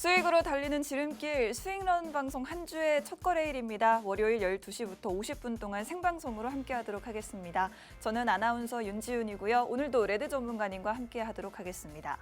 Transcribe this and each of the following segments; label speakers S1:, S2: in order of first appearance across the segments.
S1: 수익으로 달리는 지름길 스윙런 방송 한 주의 첫 거래일입니다. 월요일 12시부터 50분 동안 생방송으로 함께하도록 하겠습니다. 저는 아나운서 윤지훈이고요. 오늘도 레드 전문가님과 함께하도록 하겠습니다.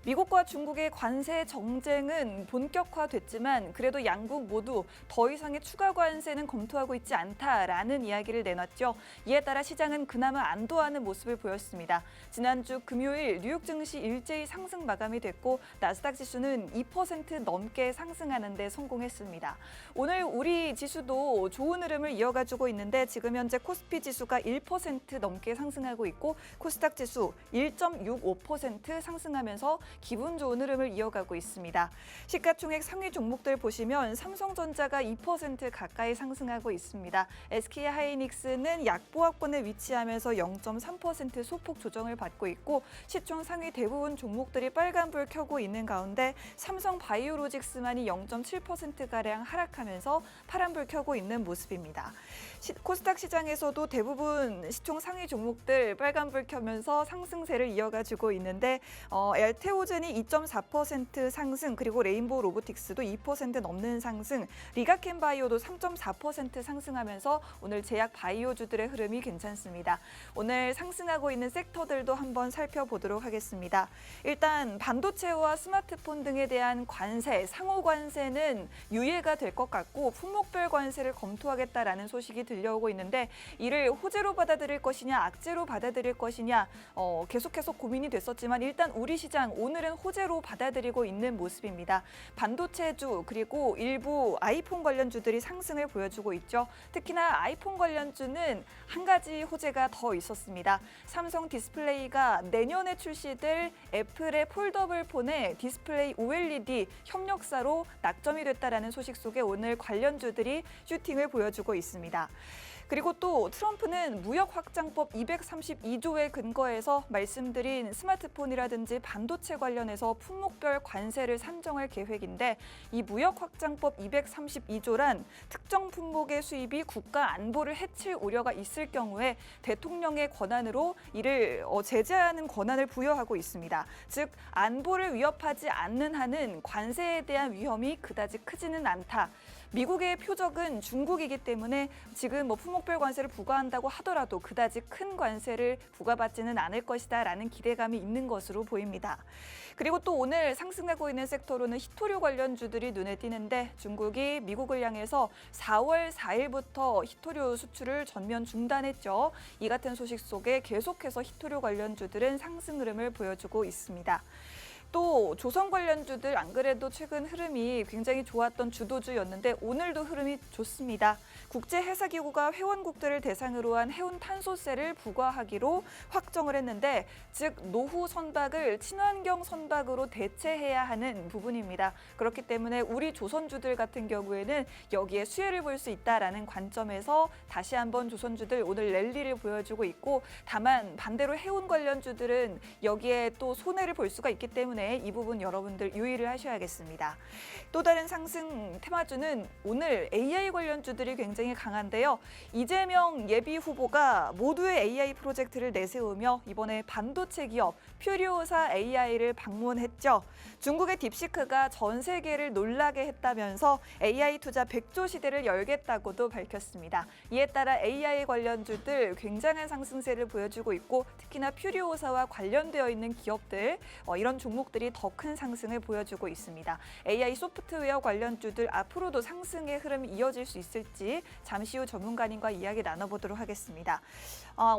S1: 미국과 중국의 관세 정쟁은 본격화됐지만 그래도 양국 모두 더 이상의 추가 관세는 검토하고 있지 않다라는 이야기를 내놨죠. 이에 따라 시장은 그나마 안도하는 모습을 보였습니다. 지난주 금요일 뉴욕 증시 일제히 상승 마감이 됐고 나스닥 지수는 2% 넘게 상승하는 데 성공했습니다. 오늘 우리 지수도 좋은 흐름을 이어가주고 있는데 지금 현재 코스피 지수가 1% 넘게 상승하고 있고 코스닥 지수 1.65% 상승하면서 기분 좋은 흐름을 이어가고 있습니다. 시가총액 상위 종목들 보시면 삼성전자가 2% 가까이 상승하고 있습니다. SK하이닉스는 약보합권에 위치하면서 0.3% 소폭 조정을 받고 있고 시총 상위 대부분 종목들이 빨간불 켜고 있는 가운데 삼성바이오로직스만이 0.7%가량 하락하면서 파란불 켜고 있는 모습입니다. 코스닥 시장에서도 대부분 시총 상위 종목들 빨간불 켜면서 상승세를 이어가주고 있는데 엘테오젠이 2.4% 상승, 그리고 레인보우 로보틱스도 2% 넘는 상승, 리가켄바이오도 3.4% 상승하면서 오늘 제약 바이오주들의 흐름이 괜찮습니다. 오늘 상승하고 있는 섹터들도 한번 살펴보도록 하겠습니다. 일단 반도체와 스마트폰 등에 대한 관세, 상호 관세는 유예가 될 것 같고 품목별 관세를 검토하겠다라는 소식이 들려오고 있는데 이를 호재로 받아들일 것이냐 악재로 받아들일 것이냐 계속해서 고민이 됐었지만 일단 우리 시장 오늘은 호재로 받아들이고 있는 모습입니다. 반도체주 그리고 일부 아이폰 관련주들이 상승을 보여주고 있죠. 특히나 아이폰 관련주는 한 가지 호재가 더 있었습니다. 삼성 디스플레이가 내년에 출시될 애플의 폴더블 폰의 디스플레이 OLED 협력사로 낙점이 됐다라는 소식 속에 오늘 관련주들이 슈팅을 보여주고 있습니다. 그리고 또 트럼프는 무역 확장법 232조에 근거해서 말씀드린 스마트폰이라든지 반도체 관련해서 품목별 관세를 산정할 계획인데 이 무역 확장법 232조란 특정 품목의 수입이 국가 안보를 해칠 우려가 있을 경우에 대통령의 권한으로 이를 제재하는 권한을 부여하고 있습니다. 즉 안보를 위협하지 않는 한은 관세에 대한 위험이 그다지 크지는 않다. 미국의 표적은 중국이기 때문에 지금 품목별 관세를 부과한다고 하더라도 그다지 큰 관세를 부과받지는 않을 것이다라는 기대감이 있는 것으로 보입니다. 그리고 또 오늘 상승하고 있는 섹터로는 히토류 관련주들이 눈에 띄는데 중국이 미국을 향해서 4월 4일부터 히토류 수출을 전면 중단했죠. 이 같은 소식 속에 계속해서 히토류 관련주들은 상승 흐름을 보여주고 있습니다. 또 조선 관련주들 안 그래도 최근 흐름이 굉장히 좋았던 주도주였는데 오늘도 흐름이 좋습니다. 국제해사기구가 회원국들을 대상으로 한 해운탄소세를 부과하기로 확정을 했는데 즉 노후 선박을 친환경 선박으로 대체해야 하는 부분입니다. 그렇기 때문에 우리 조선주들 같은 경우에는 여기에 수혜를 볼 수 있다라는 관점에서 다시 한번 조선주들 오늘 랠리를 보여주고 있고 다만 반대로 해운 관련주들은 여기에 또 손해를 볼 수가 있기 때문에 이 부분 여러분들 유의를 하셔야겠습니다. 또 다른 상승 테마주는 오늘 AI 관련주들이 굉장히 강한데요. 이재명 예비 후보가 모두의 AI 프로젝트를 내세우며 이번에 반도체 기업 퓨리오사 AI를 방문했죠. 중국의 딥시크가 전 세계를 놀라게 했다면서 AI 투자 100조 시대를 열겠다고도 밝혔습니다. 이에 따라 AI 관련주들 굉장한 상승세를 보여주고 있고 특히나 퓨리오사와 관련되어 있는 기업들 이런 종목들이 더 큰 상승을 보여주고 있습니다. AI 소프트웨어 관련주들 앞으로도 상승의 흐름이 이어질 수 있을지 잠시 후 전문가님과 이야기 나눠보도록 하겠습니다.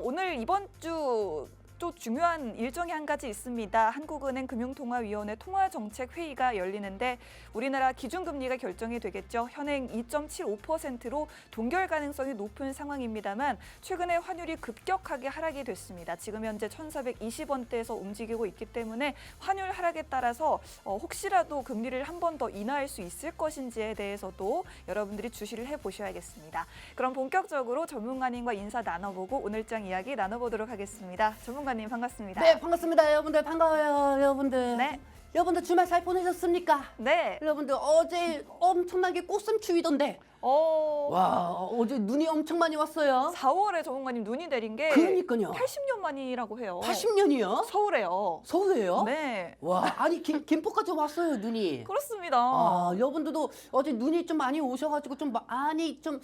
S1: 오늘 이번 주 또 중요한 일정이 한 가지 있습니다. 한국은행 금융통화위원회 통화정책회의가 열리는데 우리나라 기준금리가 결정이 되겠죠. 현행 2.75%로 동결 가능성이 높은 상황입니다만 최근에 환율이 급격하게 하락이 됐습니다. 지금 현재 1,420원대에서 움직이고 있기 때문에 환율 하락에 따라서 혹시라도 금리를 한 번 더 인하할 수 있을 것인지에 대해서도 여러분들이 주시를 해보셔야겠습니다. 그럼 본격적으로 전문가님과 인사 나눠보고 오늘장 이야기 나눠보도록 하겠습니다. 전문가님 반갑습니다.
S2: 네, 반갑습니다. 여러분들 반가워요. 여러분들.
S1: 네.
S2: 여러분들 주말 잘 보내셨습니까?
S1: 네.
S2: 여러분들 어제 엄청나게 꽃샘추위던데 와 어제 눈이 엄청 많이 왔어요.
S1: 4월에 전문가님 눈이 내린 게
S2: 그러니까요.
S1: 80년 만이라고 해요.
S2: 80년이요?
S1: 서울에요.
S2: 서울에요?
S1: 네.
S2: 와 아니 김포까지 왔어요 눈이.
S1: 그렇습니다.
S2: 아 여러분들도 어제 눈이 좀 많이 오셔가지고 좀 많이 좀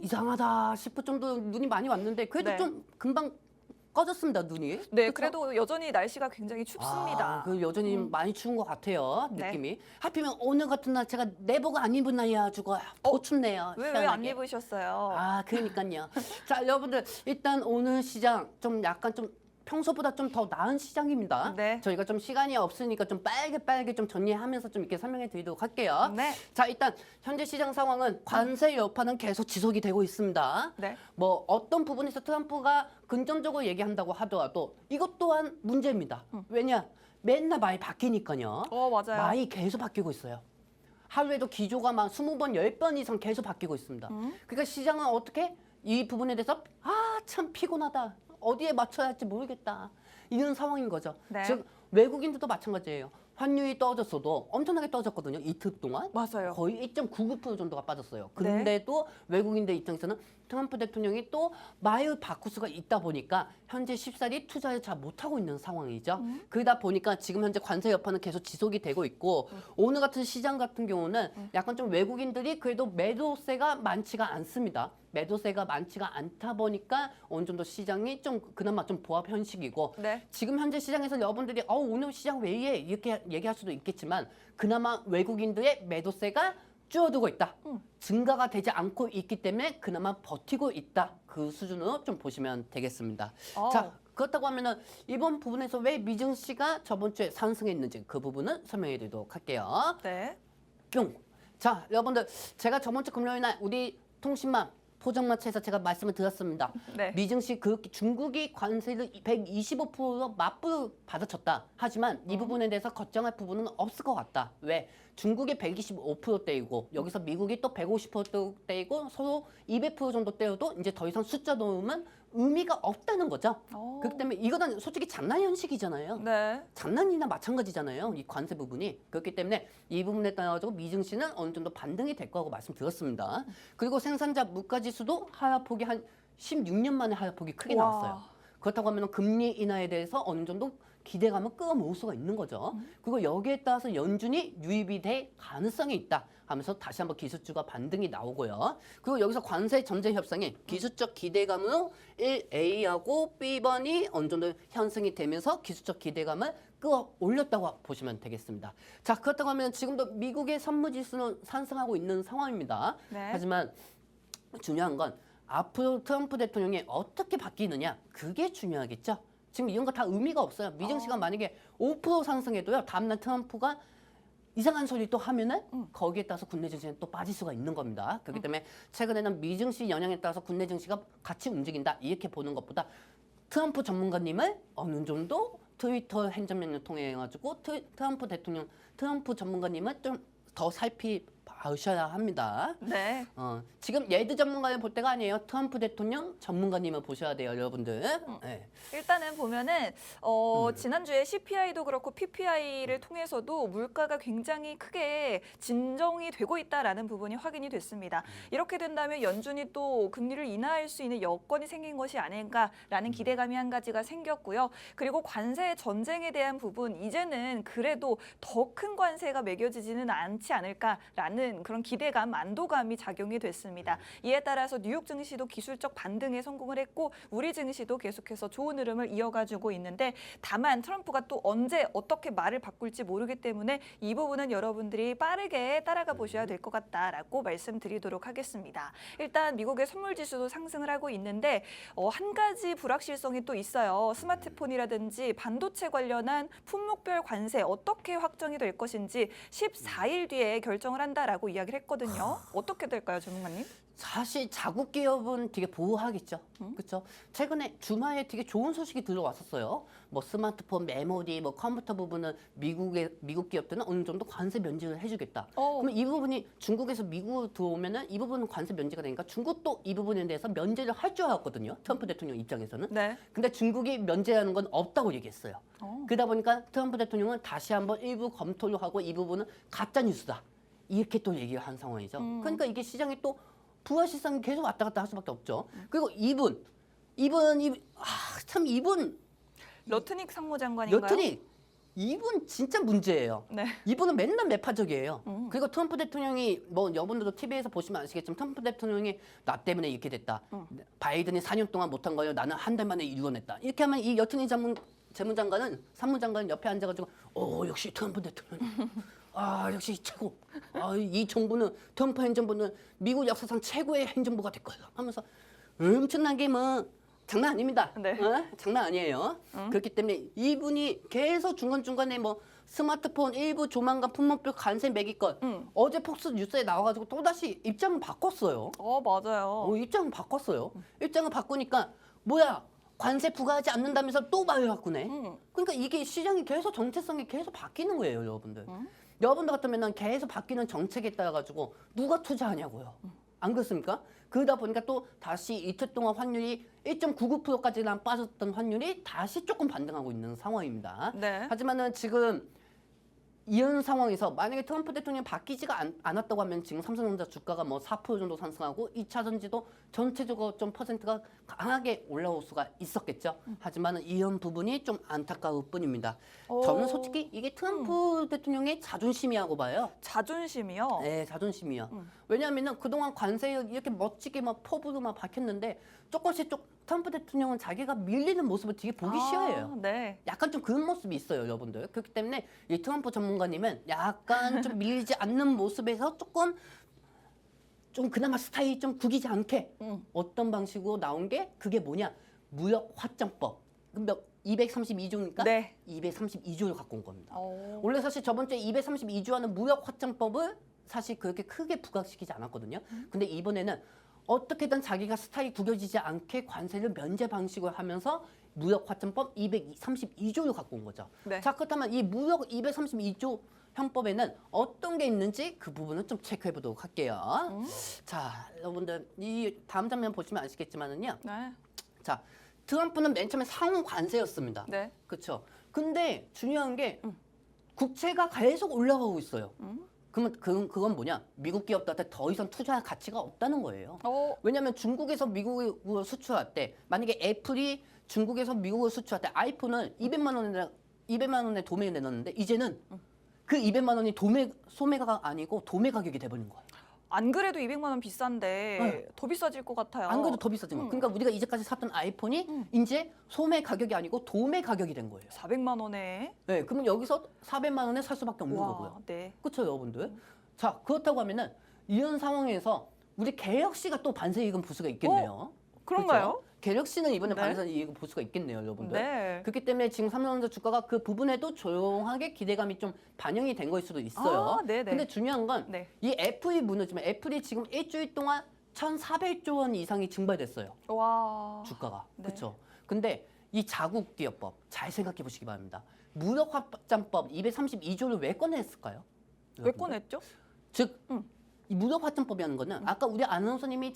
S2: 이상하다 싶을 정도 눈이 많이 왔는데 그래도
S1: 네.
S2: 좀 금방 꺼졌습니다 눈이.
S1: 네,
S2: 그쵸?
S1: 그래도 여전히 날씨가 굉장히 춥습니다.
S2: 그 여전히 많이 추운 것 같아요
S1: 네.
S2: 느낌이. 하필이면 오늘 같은 날 제가 내복 안 입은 날이야 가지고 더 춥네요.
S1: 왜 안
S2: 희한하게.
S1: 입으셨어요?
S2: 아 그러니까요. 자 여러분들 일단 오늘 시장 좀 약간 좀 평소보다 좀 더 나은 시장입니다.
S1: 네.
S2: 저희가 좀 시간이 없으니까 좀 빨리 좀 정리하면서 좀 이렇게 설명해 드리도록 할게요.
S1: 네.
S2: 자 일단 현재 시장 상황은 관세 여파는 계속 지속이 되고 있습니다.
S1: 네.
S2: 뭐 어떤 부분에서 트럼프가 긍정적으로 얘기한다고 하더라도 이것 또한 문제입니다. 왜냐 맨날 많이 바뀌니까요.
S1: 맞아요.
S2: 많이 계속 바뀌고 있어요. 하루에도 기조가 막 20번, 10번 이상 계속 바뀌고 있습니다. 그러니까 시장은 어떻게 이 부분에 대해서 참 피곤하다. 어디에 맞춰야 할지 모르겠다. 이런 상황인 거죠.
S1: 네.
S2: 즉 외국인들도 마찬가지예요. 환율이 떨어졌어도 엄청나게 떨어졌거든요. 이틀 동안.
S1: 맞아요.
S2: 거의 2.99% 정도가 빠졌어요.
S1: 네.
S2: 근데도 외국인들 입장에서는 트럼프 대통령이 또 말을 바꿀 수가 있다 보니까 현재 쉽사리 투자를 잘 못하고 있는 상황이죠. 그러다 보니까 지금 현재 관세 여파는 계속 지속이 되고 있고 오늘 같은 시장 같은 경우는 약간 좀 외국인들이 그래도 매도세가 많지가 않습니다. 매도세가 많지가 않다 보니까 어느 정도 시장이 좀 그나마 좀 보합 현식이고
S1: 네.
S2: 지금 현재 시장에서 여러분들이 오늘 시장 왜 이래 이렇게 얘기할 수도 있겠지만 그나마 외국인들의 매도세가 줄어들고 있다. 증가가 되지 않고 있기 때문에 그나마 버티고 있다. 그 수준으로 좀 보시면 되겠습니다. 자 그렇다고 하면은 이번 부분에서 왜 미증시가 저번 주에 상승했는지 그 부분은 설명해 드리도록 할게요.
S1: 네.
S2: 뿅. 자 여러분들 제가 저번 주 금요일 날 우리 통신망 포장마차에서 제가 말씀을 드렸습니다.
S1: 네.
S2: 미증시 그렇게 중국이 관세를 125%로 맞불 받아쳤다. 하지만 이 부분에 대해서 걱정할 부분은 없을 것 같다. 왜? 중국이 125%대이고 여기서 미국이 또 150%대이고 서로 200% 정도 대여도 이제 더 이상 숫자 놓으면 의미가 없다는 거죠. 그렇기 때문에 이거는 솔직히 장난 현식이잖아요.
S1: 네.
S2: 장난이나 마찬가지잖아요. 이 관세 부분이. 그렇기 때문에 이 부분에 따라서 미증시는 어느 정도 반등이 될 거라고 말씀드렸습니다. 그리고 생산자 물가지수도 하락폭이 한 16년 만에 하락폭이 크게
S1: 와.
S2: 나왔어요. 그렇다고 하면 금리 인하에 대해서 어느 정도 기대감을 끌어모을 수가 있는 거죠. 그리고 여기에 따라서 연준이 유입이 될 가능성이 있다 하면서 다시 한번 기술주가 반등이 나오고요. 그리고 여기서 관세 전제 협상이 기술적 기대감으로 1A하고 B번이 어느 정도 형성이 되면서 기술적 기대감을 끌어올렸다고 보시면 되겠습니다. 자 그렇다고 하면 지금도 미국의 선물지수는 상승하고 있는 상황입니다.
S1: 네.
S2: 하지만 중요한 건 앞으로 트럼프 대통령이 어떻게 바뀌느냐 그게 중요하겠죠. 지금 이런 거 다 의미가 없어요. 미증시가 만약에 5% 상승해도요. 다음날 트럼프가 이상한 소리 또 하면은 거기에 따라서 국내 증시는 또 빠질 수가 있는 겁니다. 그렇기 때문에 최근에는 미증시 영향에 따라서 국내 증시가 같이 움직인다. 이렇게 보는 것보다 트럼프 전문가님을 어느 정도 트위터 행정명령 통해 가지고 트럼프 대통령, 트럼프 전문가님을 좀 더 살펴보셔야 합니다.
S1: 네.
S2: 지금 예드 전문가를 볼 때가 아니에요. 트럼프 대통령 전문가님을 보셔야 돼요, 여러분들. 네.
S1: 일단은 보면은 지난주에 CPI도 그렇고 PPI를 통해서도 물가가 굉장히 크게 진정이 되고 있다라는 부분이 확인이 됐습니다. 이렇게 된다면 연준이 또 금리를 인하할 수 있는 여건이 생긴 것이 아닐까라는 기대감이 한 가지가 생겼고요. 그리고 관세 전쟁에 대한 부분 이제는 그래도 더 큰 관세가 매겨지지는 않지 않을까라는 그런 기대감, 안도감이 작용이 됐습니다. 이에 따라서 뉴욕 증시도 기술적 반등에 성공을 했고 우리 증시도 계속해서 좋은 흐름을 이어가지고 있는데 다만 트럼프가 또 언제 어떻게 말을 바꿀지 모르기 때문에 이 부분은 여러분들이 빠르게 따라가 보셔야 될 것 같다라고 말씀드리도록 하겠습니다. 일단 미국의 선물 지수도 상승을 하고 있는데 한 가지 불확실성이 또 있어요. 스마트폰이라든지 반도체 관련한 품목별 관세 어떻게 확정이 될 것인지 14일 뒤에 결정을 한다라고 이야기를 했거든요. 어떻게 될까요, 전문가님?
S2: 사실 자국 기업은 되게 보호하겠죠. 그렇죠? 최근에 주말에 되게 좋은 소식이 들어왔었어요. 뭐 스마트폰, 메모리, 뭐 컴퓨터 부분은 미국 기업들은 어느 정도 관세 면제를 해주겠다. 그러면 이 부분이 중국에서 미국으로 들어오면은 이 부분은 관세 면제가 되니까 중국도 이 부분에 대해서 면제를 할 줄 알았거든요. 트럼프 대통령 입장에서는.
S1: 네.
S2: 근데 중국이 면제하는 건 없다고 얘기했어요. 그러다 보니까 트럼프 대통령은 다시 한번 일부 검토를 하고 이 부분은 가짜 뉴스다. 이렇게 또 얘기를 한 상황이죠. 그러니까 이게 시장이 또 부하 시장이 계속 왔다 갔다 할 수밖에 없죠. 그리고 이분
S1: 러트닉 상무장관인가요?
S2: 여튼이 이분 진짜 문제예요.
S1: 네.
S2: 이분은 맨날 매파적이에요. 그리고 트럼프 대통령이 뭐 여러분들도 TV에서 보시면 아시겠지만 트럼프 대통령이 나 때문에 이렇게 됐다. 바이든이 4년 동안 못한 거예요. 나는 한 달 만에 이루어냈다. 이렇게 하면 이 여튼이 재무장관은 사무장관은 옆에 앉아가지고 역시 트럼프 대통령. 역시 최고. 이 정부는 트럼프 행정부는 미국 역사상 최고의 행정부가 될 거예요. 하면서 엄청나게 뭐 장난 아닙니다.
S1: 네.
S2: 장난 아니에요. 그렇기 때문에 이분이 계속 중간중간에 뭐 스마트폰 일부 조만간 품목별 관세 매길 것. 어제 폭스 뉴스에 나와가지고 또다시 입장을 바꿨어요.
S1: 맞아요.
S2: 입장을 바꿨어요. 입장을 바꾸니까 뭐야? 관세 부과하지 않는다면서 또 말을 바꾸네. 그러니까 이게 시장이 계속 정체성이 계속 바뀌는 거예요, 여러분들. 여러분들 같으면 계속 바뀌는 정책에 따라 가지고 누가 투자하냐고요. 안 그렇습니까? 그러다 보니까 또 다시 이틀 동안 환율이 1.99%까지나 빠졌던 환율이 다시 조금 반등하고 있는 상황입니다.
S1: 네.
S2: 하지만은 지금 이런 상황에서 만약에 트럼프 대통령이 바뀌지가 않았다고 하면 지금 삼성전자 주가가 뭐 4% 정도 상승하고 2차 전지도 전체적으로 좀 퍼센트가 강하게 올라올 수가 있었겠죠. 하지만은 이런 부분이 좀 안타까울 뿐입니다. 저는 솔직히 이게 트럼프 대통령의 자존심이라고 봐요.
S1: 자존심이요?
S2: 네, 자존심이요. 왜냐하면은 그동안 관세를 이렇게 멋지게 막 포부로 막 밝혔는데 조금씩 트럼프 대통령은 자기가 밀리는 모습을 되게 보기 싫어해요.
S1: 네.
S2: 약간 좀 그런 모습이 있어요, 여러분들. 그렇기 때문에 이 트럼프 전문가님은 약간 좀 밀리지 않는 모습에서 좀 그나마 스타일이 좀 구기지 않게 어떤 방식으로 나온 게 그게 뭐냐? 무역 확장법. 232조니까
S1: 네.
S2: 232조를 갖고 온 겁니다. 원래 사실 저번 주에 232조 하는 무역 확장법을 사실 그렇게 크게 부각시키지 않았거든요. 근데 이번에는 어떻게든 자기가 스타일이 구겨지지 않게 관세를 면제 방식으로 하면서 무역 확장법 232조를 갖고 온 거죠.
S1: 네.
S2: 자, 그렇다면 이 무역 232조 형법에는 어떤 게 있는지 그 부분은 좀 체크해 보도록 할게요. 자, 여러분들 이 다음 장면 보시면 아시겠지만은요.
S1: 네.
S2: 자, 트럼프는 맨 처음에 상호 관세였습니다.
S1: 네.
S2: 그렇죠. 근데 중요한 게 국채가 계속 올라가고 있어요. 그러면 그건 뭐냐? 미국 기업들한테 더 이상 투자할 가치가 없다는 거예요. 왜냐하면 중국에서 미국으로 수출할 때 만약에 애플이 중국에서 미국으로 수출할 때 아이폰을 200만 원에 도매를 내놨는데 이제는 그 200만 원이 소매가 아니고 도매 가격이 돼버린 거예요.
S1: 안 그래도 200만 원 비싼데 더 비싸질 것 같아요.
S2: 안 그래도 더 비싸진 거예요. 그러니까 우리가 이제까지 샀던 아이폰이 이제 소매 가격이 아니고 도매 가격이 된 거예요.
S1: 400만 원에.
S2: 네, 그러면 여기서 400만 원에 살 수밖에 없는
S1: 와,
S2: 거고요.
S1: 네.
S2: 그렇죠, 여러분들. 자, 그렇다고 하면은 이런 상황에서 우리 갤럭시가 또 반세이익은 볼 수가 있겠네요.
S1: 그런가요?
S2: 그렇죠? 갤럭시는 이번에
S1: 네.
S2: 반세이익을 볼 수가 있겠네요, 여러분들.
S1: 네.
S2: 그렇기 때문에 지금 삼성전자 주가가 그 부분에도 조용하게 기대감이 좀 반영이 된 거일 수도 있어요.
S1: 네네.
S2: 근데 중요한 건
S1: 네.
S2: 이 애플이 무너지면 애플이 지금 일주일 동안 1,400조 원 이상이 증발됐어요.
S1: 와.
S2: 주가가.
S1: 네.
S2: 그렇죠. 근데 이 자국 기업법 잘 생각해 보시기 바랍니다. 무역 확장법 232조를 왜 꺼냈을까요?
S1: 왜 꺼냈죠?
S2: 즉, 이 무역 확장법이라는 거는 아까 우리 아나운서님이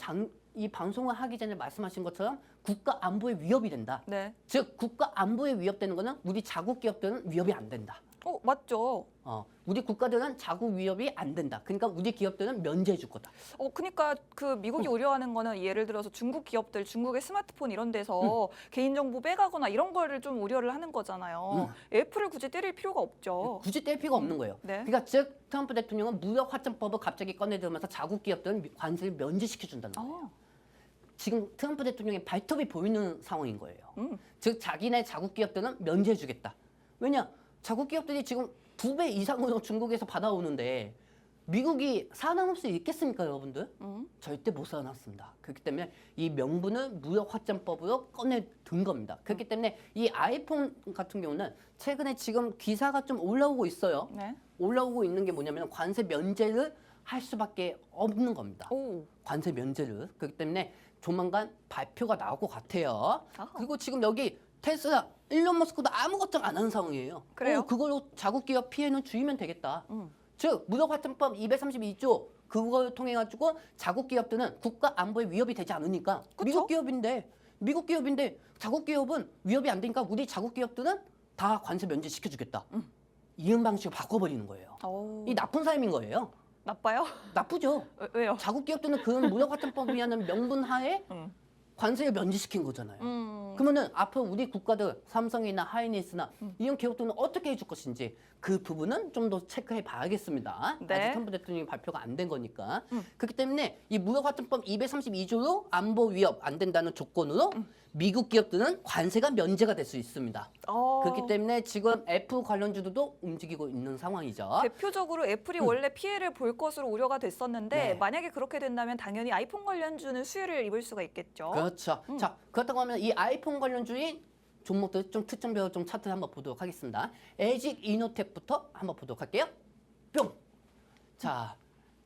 S2: 이 방송을 하기 전에 말씀하신 것처럼 국가 안보에 위협이 된다.
S1: 네.
S2: 즉, 국가 안보에 위협되는 거는 우리 자국 기업들은 위협이 안 된다.
S1: 맞죠.
S2: 우리 국가들은 자국 위협이 안 된다. 그러니까 우리 기업들은 면제해 줄 거다.
S1: 그러니까 그 미국이 우려하는 거는 예를 들어서 중국 기업들, 중국의 스마트폰 이런 데서 개인정보 빼가거나 이런 거를 좀 우려를 하는 거잖아요. 애플을 굳이 때릴 필요가 없죠.
S2: 굳이 뗄 필요가 없는 거예요.
S1: 네.
S2: 그러니까 즉 트럼프 대통령은 무역 확장법을 갑자기 꺼내들면서 자국 기업들은 관세를 면제시켜 준다는 거예요. 지금 트럼프 대통령의 발톱이 보이는 상황인 거예요. 즉 자기네 자국 기업들은 면제해 주겠다. 왜냐? 자국 기업들이 지금 2배 이상으로 중국에서 받아오는데 미국이 살아남을 수 있겠습니까, 여러분들? 절대 못 살아남습니다. 그렇기 때문에 이 명분은 무역 확장법으로 꺼내든 겁니다. 그렇기 때문에 이 아이폰 같은 경우는 최근에 지금 기사가 좀 올라오고 있어요.
S1: 네.
S2: 올라오고 있는 게 뭐냐면 관세 면제를 할 수밖에 없는 겁니다.
S1: 오.
S2: 관세 면제를. 그렇기 때문에 조만간 발표가 나올 것 같아요.
S1: 아하.
S2: 그리고 지금 여기 테슬라, 일론 머스크도 아무것도 안 하는 상황이에요.
S1: 그래요?
S2: 그걸로 자국 기업 피해는 줄이면 되겠다.
S1: 음.
S2: 즉 무역화천법 232조 그걸 통해 가지고 자국 기업들은 국가 안보에 위협이 되지 않으니까
S1: 그쵸?
S2: 미국 기업인데 자국 기업은 위협이 안 되니까 우리 자국 기업들은 다 관세 면제 시켜주겠다. 이런 방식으로 바꿔버리는 거예요.
S1: 오.
S2: 이 나쁜 삶인 거예요.
S1: 나빠요?
S2: 나쁘죠.
S1: 왜요?
S2: 자국 기업들은 그런 무역화천법이라는 명분 하에
S1: 음.
S2: 관세를 면제시킨 거잖아요. 그러면은 앞으로 우리 국가들 삼성이나 하이닉스나 이런 기업들은 어떻게 해줄 것인지 그 부분은 좀 더 체크해 봐야겠습니다.
S1: 네.
S2: 아직 트럼프 대통령이 발표가 안 된 거니까. 그렇기 때문에 이 무역화천법 232조로 안보 위협 안 된다는 조건으로 미국 기업들은 관세가 면제가 될 수 있습니다. 그렇기 때문에 지금 애플 관련주들도 움직이고 있는 상황이죠.
S1: 대표적으로 애플이 원래 피해를 볼 것으로 우려가 됐었는데
S2: 네.
S1: 만약에 그렇게 된다면 당연히 아이폰 관련주는 수혜를 입을 수가 있겠죠.
S2: 그렇죠. 자, 그렇다고 하면 이 아이폰 관련주인 종목들 좀 특정별로 좀 차트를 한번 보도록 하겠습니다. LG 이노텍부터 한번 보도록 할게요. 뿅. 자,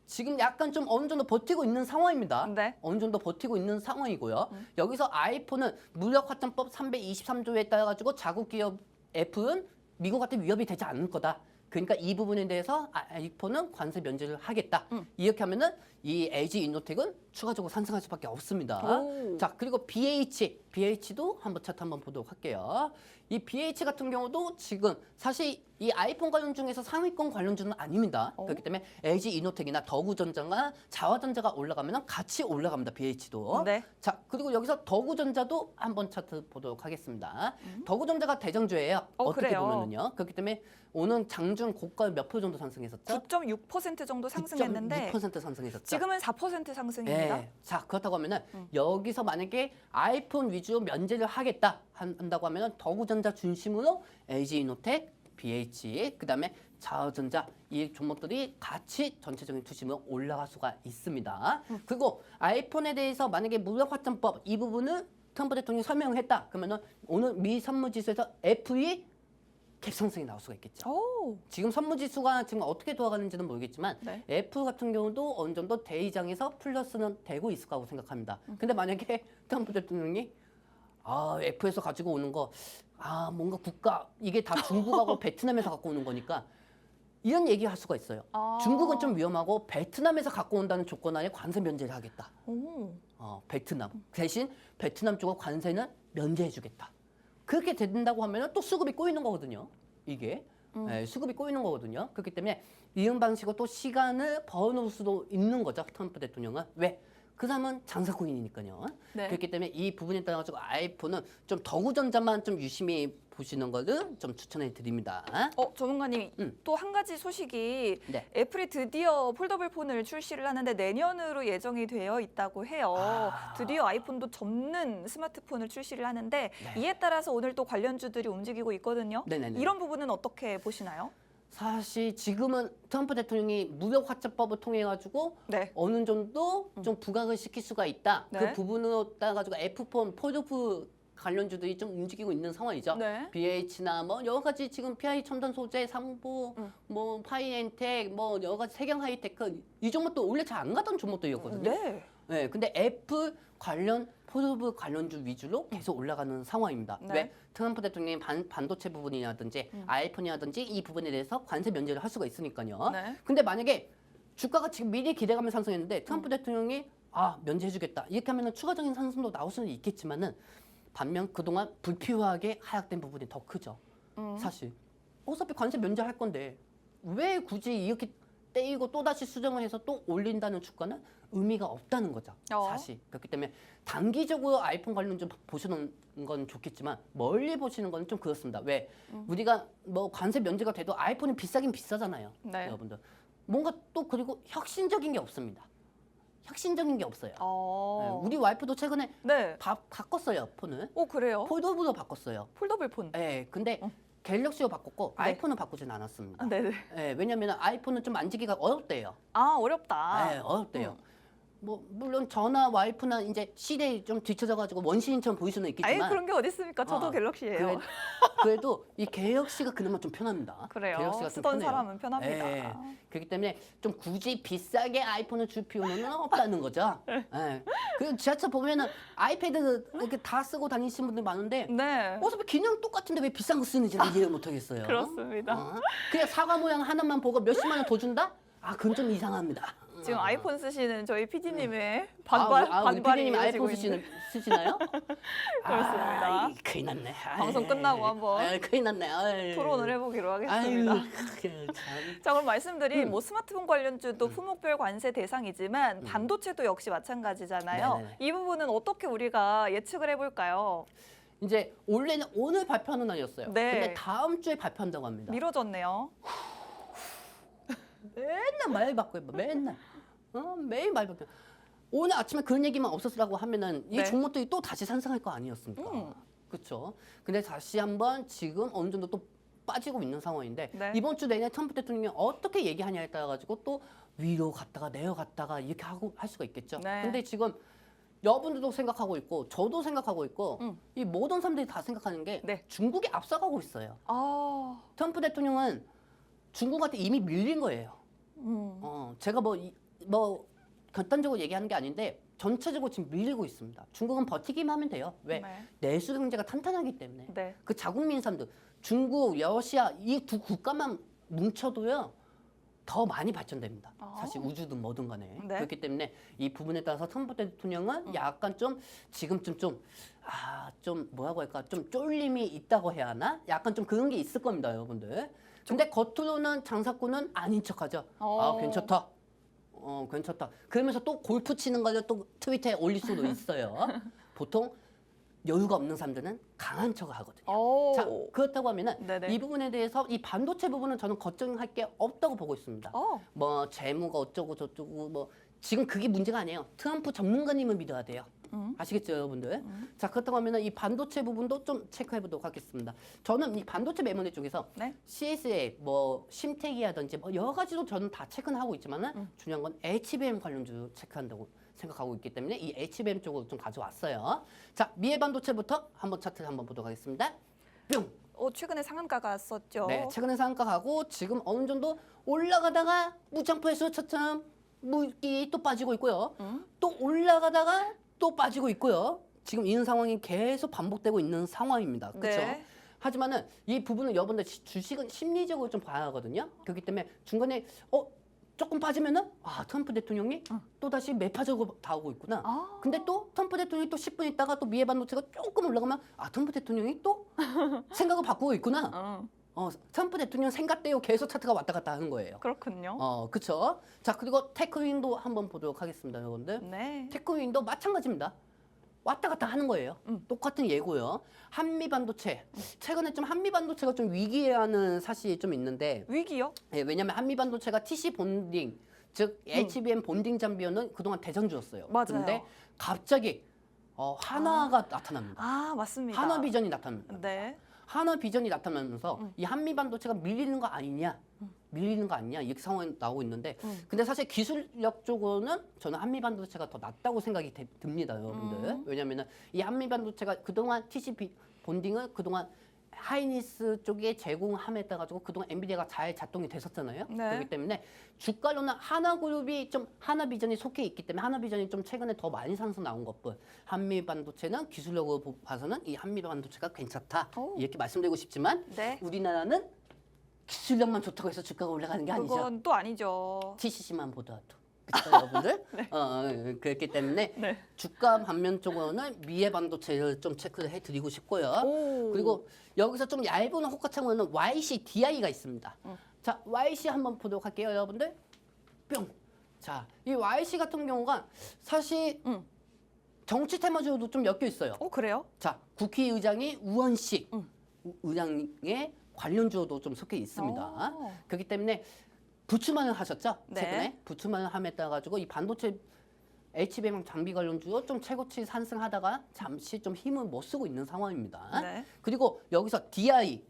S2: 지금 약간 좀 어느 정도 버티고 있는 상황입니다.
S1: 네.
S2: 어느 정도 버티고 있는 상황이고요. 여기서 아이폰은 무역화천법 323조에 따라 가지고 자국 기업 애플은 미국한테 위협이 되지 않을 거다. 그러니까 이 부분에 대해서 아이폰은 관세 면제를 하겠다. 이렇게 하면은 이 LG 이노텍은 추가적으로 상승할 수밖에 없습니다.
S1: 오.
S2: 자, 그리고 BH도 한번 차트 한번 보도록 할게요. 이 BH 같은 경우도 지금 사실 이 아이폰 관련 중에서 상위권 관련주는 아닙니다.
S1: 오.
S2: 그렇기 때문에 LG 이노텍이나 더구전자가 자화전자가 올라가면 같이 올라갑니다. BH도.
S1: 네.
S2: 자, 그리고 여기서 더구전자도 한번 차트 보도록 하겠습니다. 더구전자가 대장주예요. 어떻게
S1: 그래요?
S2: 보면은요. 그렇기 때문에 오늘 장중 고가 몇 프로 정도 상승했었죠?
S1: 9.6% 정도 상승했는데
S2: 9.6% 상승했었죠.
S1: 지금은 4% 상승입니다.
S2: 네. 자, 그렇다고 하면은 여기서 만약에 아이폰 위주로 면제를 하겠다 한다고 하면은 더구전자 중심으로 LG 이노텍, BH, 그다음에 자화전자 이 종목들이 같이 전체적인 투심으로 올라갈 수가 있습니다. 그리고 아이폰에 대해서 만약에 무역화천법 이 부분을 트럼프 대통령이 설명을 했다. 그러면은 오늘 미 선물지수에서 애플이 갭상승이 나올 수가 있겠죠.
S1: 오.
S2: 지금 선물지수가 지금 어떻게 돌아가는지는 모르겠지만
S1: 네.
S2: 애플 같은 경우도 어느 정도 대이장에서 플러스는 되고 있을 거라고 생각합니다. 근데 만약에 트럼프 대통령이 애플에서 가지고 오는 거 뭔가 국가 이게 다 중국하고 베트남에서 갖고 오는 거니까 이런 얘기할 수가 있어요. 중국은 좀 위험하고 베트남에서 갖고 온다는 조건 하에 관세 면제를 하겠다.
S1: 오.
S2: 베트남 대신 베트남 쪽으로 관세는 면제해주겠다. 그렇게 된다고 하면 또 수급이 꼬이는 거거든요. 이게 수급이 꼬이는 거거든요. 그렇기 때문에 이런 방식으로 또 시간을 벌어놓을 수도 있는 거죠. 트럼프 대통령은 왜? 그 사람은 장사꾼이니까요.
S1: 네.
S2: 그렇기 때문에 이 부분에 따라 가지고 아이폰은 좀 더구전자만 좀 유심히 보시는 거를 좀 추천해 드립니다.
S1: 전문가님 또 한 가지 소식이
S2: 네.
S1: 애플이 드디어 폴더블 폰을 출시를 하는데 내년으로 예정이 되어 있다고 해요. 드디어 아이폰도 접는 스마트폰을 출시를 하는데 이에 따라서 오늘 또 관련주들이 움직이고 있거든요.
S2: 네네네.
S1: 이런 부분은 어떻게 보시나요?
S2: 사실 지금은 트럼프 대통령이 무역화천법을 통해 가지고
S1: 네.
S2: 어느 정도 좀 부각을 시킬 수가 있다.
S1: 네.
S2: 그 부분으로 따라 가지고 애플폰, 폴더블 관련주들이 좀 움직이고 있는 상황이죠.
S1: 네.
S2: BH나 뭐 여러 가지 지금 PI 첨단 소재, 상보, 뭐 파이엔텍, 뭐 여러 가지 세경 하이테크 이 종목도 원래 잘 안 가던 종목들이었거든요.
S1: 네.
S2: 네, 근데 애플 관련 폴더블 관련주 위주로 계속 올라가는 상황입니다.
S1: 네.
S2: 왜? 트럼프 대통령이 반도체 부분이라든지 아이폰이라든지 이 부분에 대해서 관세 면제를 할 수가 있으니까요.
S1: 네.
S2: 근데 만약에 주가가 지금 미리 기대감을 상승했는데 트럼프 대통령이 면제해주겠다 이렇게 하면은 추가적인 상승도 나올 수는 있겠지만은 반면 그동안 불필요하게 하락된 부분이 더 크죠. 사실 어차피 관세 면제할 건데 왜 굳이 이렇게 떼이고 또다시 수정을 해서 또 올린다는 주가는 의미가 없다는 거죠. 사실. 그렇기 때문에 단기적으로 아이폰 관련 좀 보시는 건 좋겠지만 멀리 보시는 건 좀 그렇습니다. 왜? 우리가 뭐 관세 면제가 돼도 아이폰이 비싸긴 비싸잖아요.
S1: 네.
S2: 여러분들. 뭔가 또 그리고 혁신적인 게 없습니다. 혁신적인 게 없어요. 네, 우리 와이프도 최근에
S1: 네.
S2: 바꿨어요, 폰을.
S1: 그래요?
S2: 폴더블로 바꿨어요.
S1: 폴더블 폰.
S2: 네, 근데 갤럭시로 바꿨고
S1: 네.
S2: 아이폰은 바꾸진 않았습니다.
S1: 네네.
S2: 네, 왜냐하면 아이폰은 좀 만지기가 어렵대요.
S1: 어렵다.
S2: 네, 어렵대요. 뭐 물론 저나 와이프나 이제 시대에 좀 뒤쳐져가지고 원시인처럼 보일 수는
S1: 아예
S2: 있겠지만
S1: 그런 게 어디 있습니까? 저도
S2: 어,
S1: 갤럭시예요.
S2: 그래도 이 갤럭시가 그나마 좀 편합니다.
S1: 그래요.
S2: 갤럭시가 좀
S1: 쓰던
S2: 편해요.
S1: 사람은 편합니다.
S2: 예. 그렇기 때문에 좀 굳이 비싸게 아이폰을 줄 필요는 없다는 거죠. 예. 그 지하철 보면은 아이패드 이렇게 다 쓰고 다니시는 분들 많은데
S1: 네.
S2: 어차피 기능 똑같은데 왜 비싼 거 쓰는지 이해를 못 하겠어요.
S1: 그렇습니다.
S2: 그냥 사과 모양 하나만 보고 몇십만 원 더 준다? 아, 그건 좀 이상합니다.
S1: 지금 아이폰 쓰시는 저희 PD님의
S2: 우리
S1: 반발이
S2: PD님
S1: 이어지고
S2: 아이폰
S1: 있는.
S2: 쓰시나요?
S1: 그렇습니다.
S2: 큰일 났네.
S1: 방송 끝나고 한번
S2: 큰일 났네. 아이.
S1: 토론을 해보기로
S2: 아유,
S1: 하겠습니다.
S2: 참.
S1: 자, 그럼 말씀드린 뭐 스마트폰 관련주도 품목별 관세 대상이지만 반도체도 역시 마찬가지잖아요.
S2: 네네.
S1: 이 부분은 어떻게 우리가 예측을 해볼까요?
S2: 이제 원래는 오늘 발표하는 날이었어요.
S1: 네.
S2: 근데 다음 주에 발표한다고 합니다.
S1: 미뤄졌네요.
S2: 맨날 말 바꿔요. 맨날. 매일 말 바꿔요. 오늘 아침에 그런 얘기만 없었으라고 하면은 이
S1: 네.
S2: 종목들이 또 다시 상승할 거 아니었습니까? 그렇죠. 근데 다시 한번 지금 어느 정도 또 빠지고 있는 상황인데
S1: 네.
S2: 이번 주 내내 트럼프 대통령이 어떻게 얘기하냐에 따라 가지고 또 위로 갔다가 내려갔다가 이렇게 하고 할 수가 있겠죠.
S1: 네.
S2: 근데 지금 여러분들도 생각하고 있고 저도 생각하고 있고 이 모든 사람들이 다 생각하는 게
S1: 네.
S2: 중국이 앞서가고 있어요.
S1: 아,
S2: 트럼프 대통령은 중국한테 이미 밀린 거예요. 제가 뭐 결단적으로 얘기하는 게 아닌데 전체적으로 지금 밀리고 있습니다. 중국은 버티기만 하면 돼요. 왜?
S1: 네.
S2: 내수 경제가 탄탄하기 때문에.
S1: 네.
S2: 그 자국민 사람들, 중국, 러시아 이 두 국가만 뭉쳐도요 더 많이 발전됩니다. 사실 우주든 뭐든 간에.
S1: 네.
S2: 그렇기 때문에 이 부분에 따라서 트럼프 대통령은 약간 좀 지금쯤 좀 뭐라고 할까 좀 쫄림이 있다고 해야 하나? 약간 좀 그런 게 있을 겁니다, 여러분들. 근데 겉으로는 장사꾼은 아닌 척하죠. 아, 괜찮다. 괜찮다. 그러면서 또 골프 치는 거를 또 트위터에 올릴 수도 있어요. 보통 여유가 없는 사람들은 강한 척을 하거든요.
S1: 오.
S2: 자, 그렇다고 하면은
S1: 네네.
S2: 이 부분에 대해서 이 반도체 부분은 저는 걱정할 게 없다고 보고 있습니다. 뭐 재무가 어쩌고 저쩌고 뭐 지금 그게 문제가 아니에요. 트럼프 전문가님을 믿어야 돼요. 아시겠죠, 여러분들? 자, 그렇다고 하면은 이 반도체 부분도 좀 체크해 보도록 하겠습니다. 저는 이 반도체 메모리 쪽에서
S1: 네.
S2: CSA, 뭐 심텍이라든지 뭐 여러 가지로 저는 다 체크는 하고 있지만은 중요한 건 HBM 관련주 체크한다고 생각하고 있기 때문에 이 HBM 쪽으로 좀 가져왔어요. 자, 미래 반도체부터 한번 차트를 한번 보도록 하겠습니다. 뿅.
S1: 최근에 상한가가 왔었죠.
S2: 네, 최근에 상한가하고 지금 어느 정도 올라가다가 무장포에서 차츰 물기 또 빠지고 있고요. 또 올라가다가 또 빠지고 있고요. 지금 이런 상황이 계속 반복되고 있는 상황입니다. 그렇죠?
S1: 네.
S2: 하지만은 이 부분은 여러분들 주식은 심리적으로 좀 봐야 하거든요. 그렇기 때문에 중간에 조금 빠지면은 트럼프 대통령이 또 다시 매파적으로 나오고 있구나. 근데 또 트럼프 대통령이 또 10분 있다가 또 미래 반도체가 조금 올라가면 트럼프 대통령이 또 생각을 바꾸고 있구나. 트럼프 대통령 생각대로 계속 차트가 왔다 갔다 하는 거예요.
S1: 그렇군요.
S2: 그렇죠. 자, 그리고 테크윈도 한번 보도록 하겠습니다, 여러분들.
S1: 네.
S2: 테크윈도 마찬가지입니다. 왔다 갔다 하는 거예요. 똑같은 예고요. 한미 반도체. 최근에 좀 한미 반도체가 좀 위기라는 사실이 좀 있는데
S1: 위기요?
S2: 예, 왜냐하면 한미 반도체가 TC 본딩, 즉 HBM 본딩 장비는 그동안 대장주였어요.
S1: 맞아요.
S2: 근데 갑자기 한화가 나타납니다.
S1: 맞습니다.
S2: 한화 비전이 나타납니다.
S1: 네.
S2: 한화 비전이 나타나면서 이 한미 반도체가 밀리는 거 아니냐, 밀리는 거 아니냐 이렇게 상황이 나오고 있는데, 근데 사실 기술력 쪽으로는 저는 한미 반도체가 더 낫다고 생각이 듭니다, 여러분들. 왜냐하면은 이 한미 반도체가 그동안 TCP 본딩을 그동안 하이니스 쪽에 제공함에 따라 가지고 그동안 엔비디아가 잘 작동이 됐었잖아요.
S1: 네.
S2: 그렇기 때문에 주가로는 하나그룹이 좀 하나비전이 속해 있기 때문에 하나비전이 좀 최근에 더 많이 상승 나온 것뿐. 한미 반도체는 기술력으로 봐서는 이 한미 반도체가 괜찮다 이렇게 말씀드리고 싶지만
S1: 네.
S2: 우리나라는 기술력만 좋다고 해서 주가가 올라가는 게 아니죠.
S1: 그건 또 아니죠.
S2: TCC만 보더라도. 그렇죠, 여러분들?
S1: 네.
S2: 그렇기 때문에
S1: 네.
S2: 주가 반면 쪽으로는 미래 반도체를 좀 체크를 해드리고 싶고요. 그리고 여기서 좀 얇은 호가창으로는 YCDI가 있습니다. 자, YC 한번 보도록 할게요, 여러분들. 뿅. 자, 이 YC 같은 경우가 사실 정치 테마주로도 좀 엮여 있어요.
S1: 그래요?
S2: 자, 국회의장이 우원식 의장의 관련주로도 좀 속해 있습니다. 그렇기 때문에 부추만을 하셨죠?
S1: 네.
S2: 최근에 부추만을 함에 따라 가지고 이 반도체 HBM 장비 관련주로 좀 최고치 산승하다가 잠시 좀 힘을 못 쓰고 있는 상황입니다.
S1: 네.
S2: 그리고 여기서 DI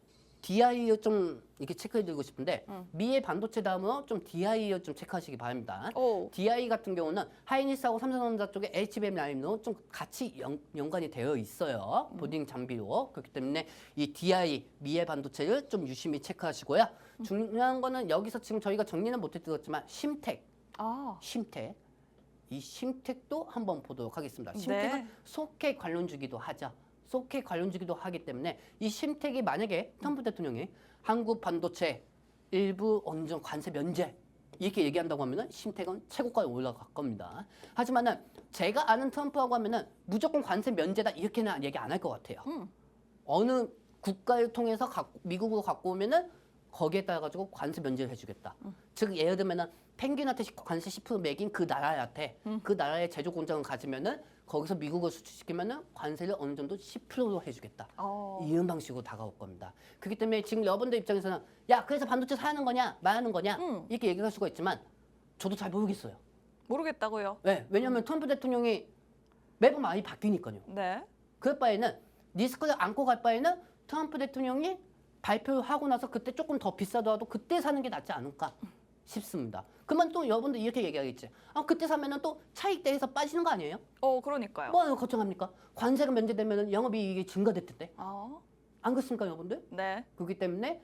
S2: DIO 좀 이렇게 체크해드리고 싶은데 미래 반도체 다음으로 좀 DIO 좀 체크하시기 바랍니다.
S1: 오.
S2: DI 같은 경우는 하이닉스하고 삼성전자 쪽에 HBM 라인으로 좀 같이 연관이 되어 있어요. 보딩 장비로. 그렇기 때문에 이 DI 미래 반도체를 좀 유심히 체크하시고요. 중요한 거는 여기서 지금 저희가 정리는 못해드렸지만 심텍,
S1: 아.
S2: 심텍. 이 심텍도 한번 보도록 하겠습니다.
S1: 네.
S2: 심텍은 소켓 관련주기도 하죠. 소켓 관련주기도 하기 때문에 이 심텍이 만약에 트럼프 대통령이 한국 반도체 일부 어느 정도 관세 면제 이렇게 얘기한다고 하면은 심텍은 최고가에 올라갈 겁니다. 하지만은 제가 아는 트럼프하고 하면은 무조건 관세 면제다 이렇게는 얘기 안 할 것 같아요. 어느 국가를 통해서 미국으로 갖고 오면은 거기에 따라 가지고 관세 면제를 해주겠다. 즉 예를 들면은 펭귄한테 관세 10% 매긴 그 나라한테 그 나라의 제조 공장을 가지면은 거기서 미국을 수출시키면은 관세를 어느 정도 10%로 해주겠다. 이런 방식으로 다가올 겁니다. 그렇기 때문에 지금 여러분들 입장에서는 야 그래서 반도체 사는 거냐 말하는 거냐 이렇게 얘기할 수가 있지만 저도 잘 모르겠어요.
S1: 모르겠다고요.
S2: 왜? 왜냐하면 트럼프 대통령이 매번 많이 바뀌니까요.
S1: 네.
S2: 그럴 바에는 리스크를 안고 갈 바에는 트럼프 대통령이 발표를 하고 나서 그때 조금 더 비싸더라도 그때 사는 게 낫지 않을까 싶습니다. 그러면 또 여러분들 이렇게 얘기하겠지. 아 그때 사면은 또 차익대에서 빠지는 거 아니에요?
S1: 그러니까요.
S2: 뭐 걱정합니까? 관세가 면제되면은 영업이익이 증가될 텐데.
S1: 아.
S2: 안 그렇습니까, 여러분들?
S1: 네.
S2: 그렇기 때문에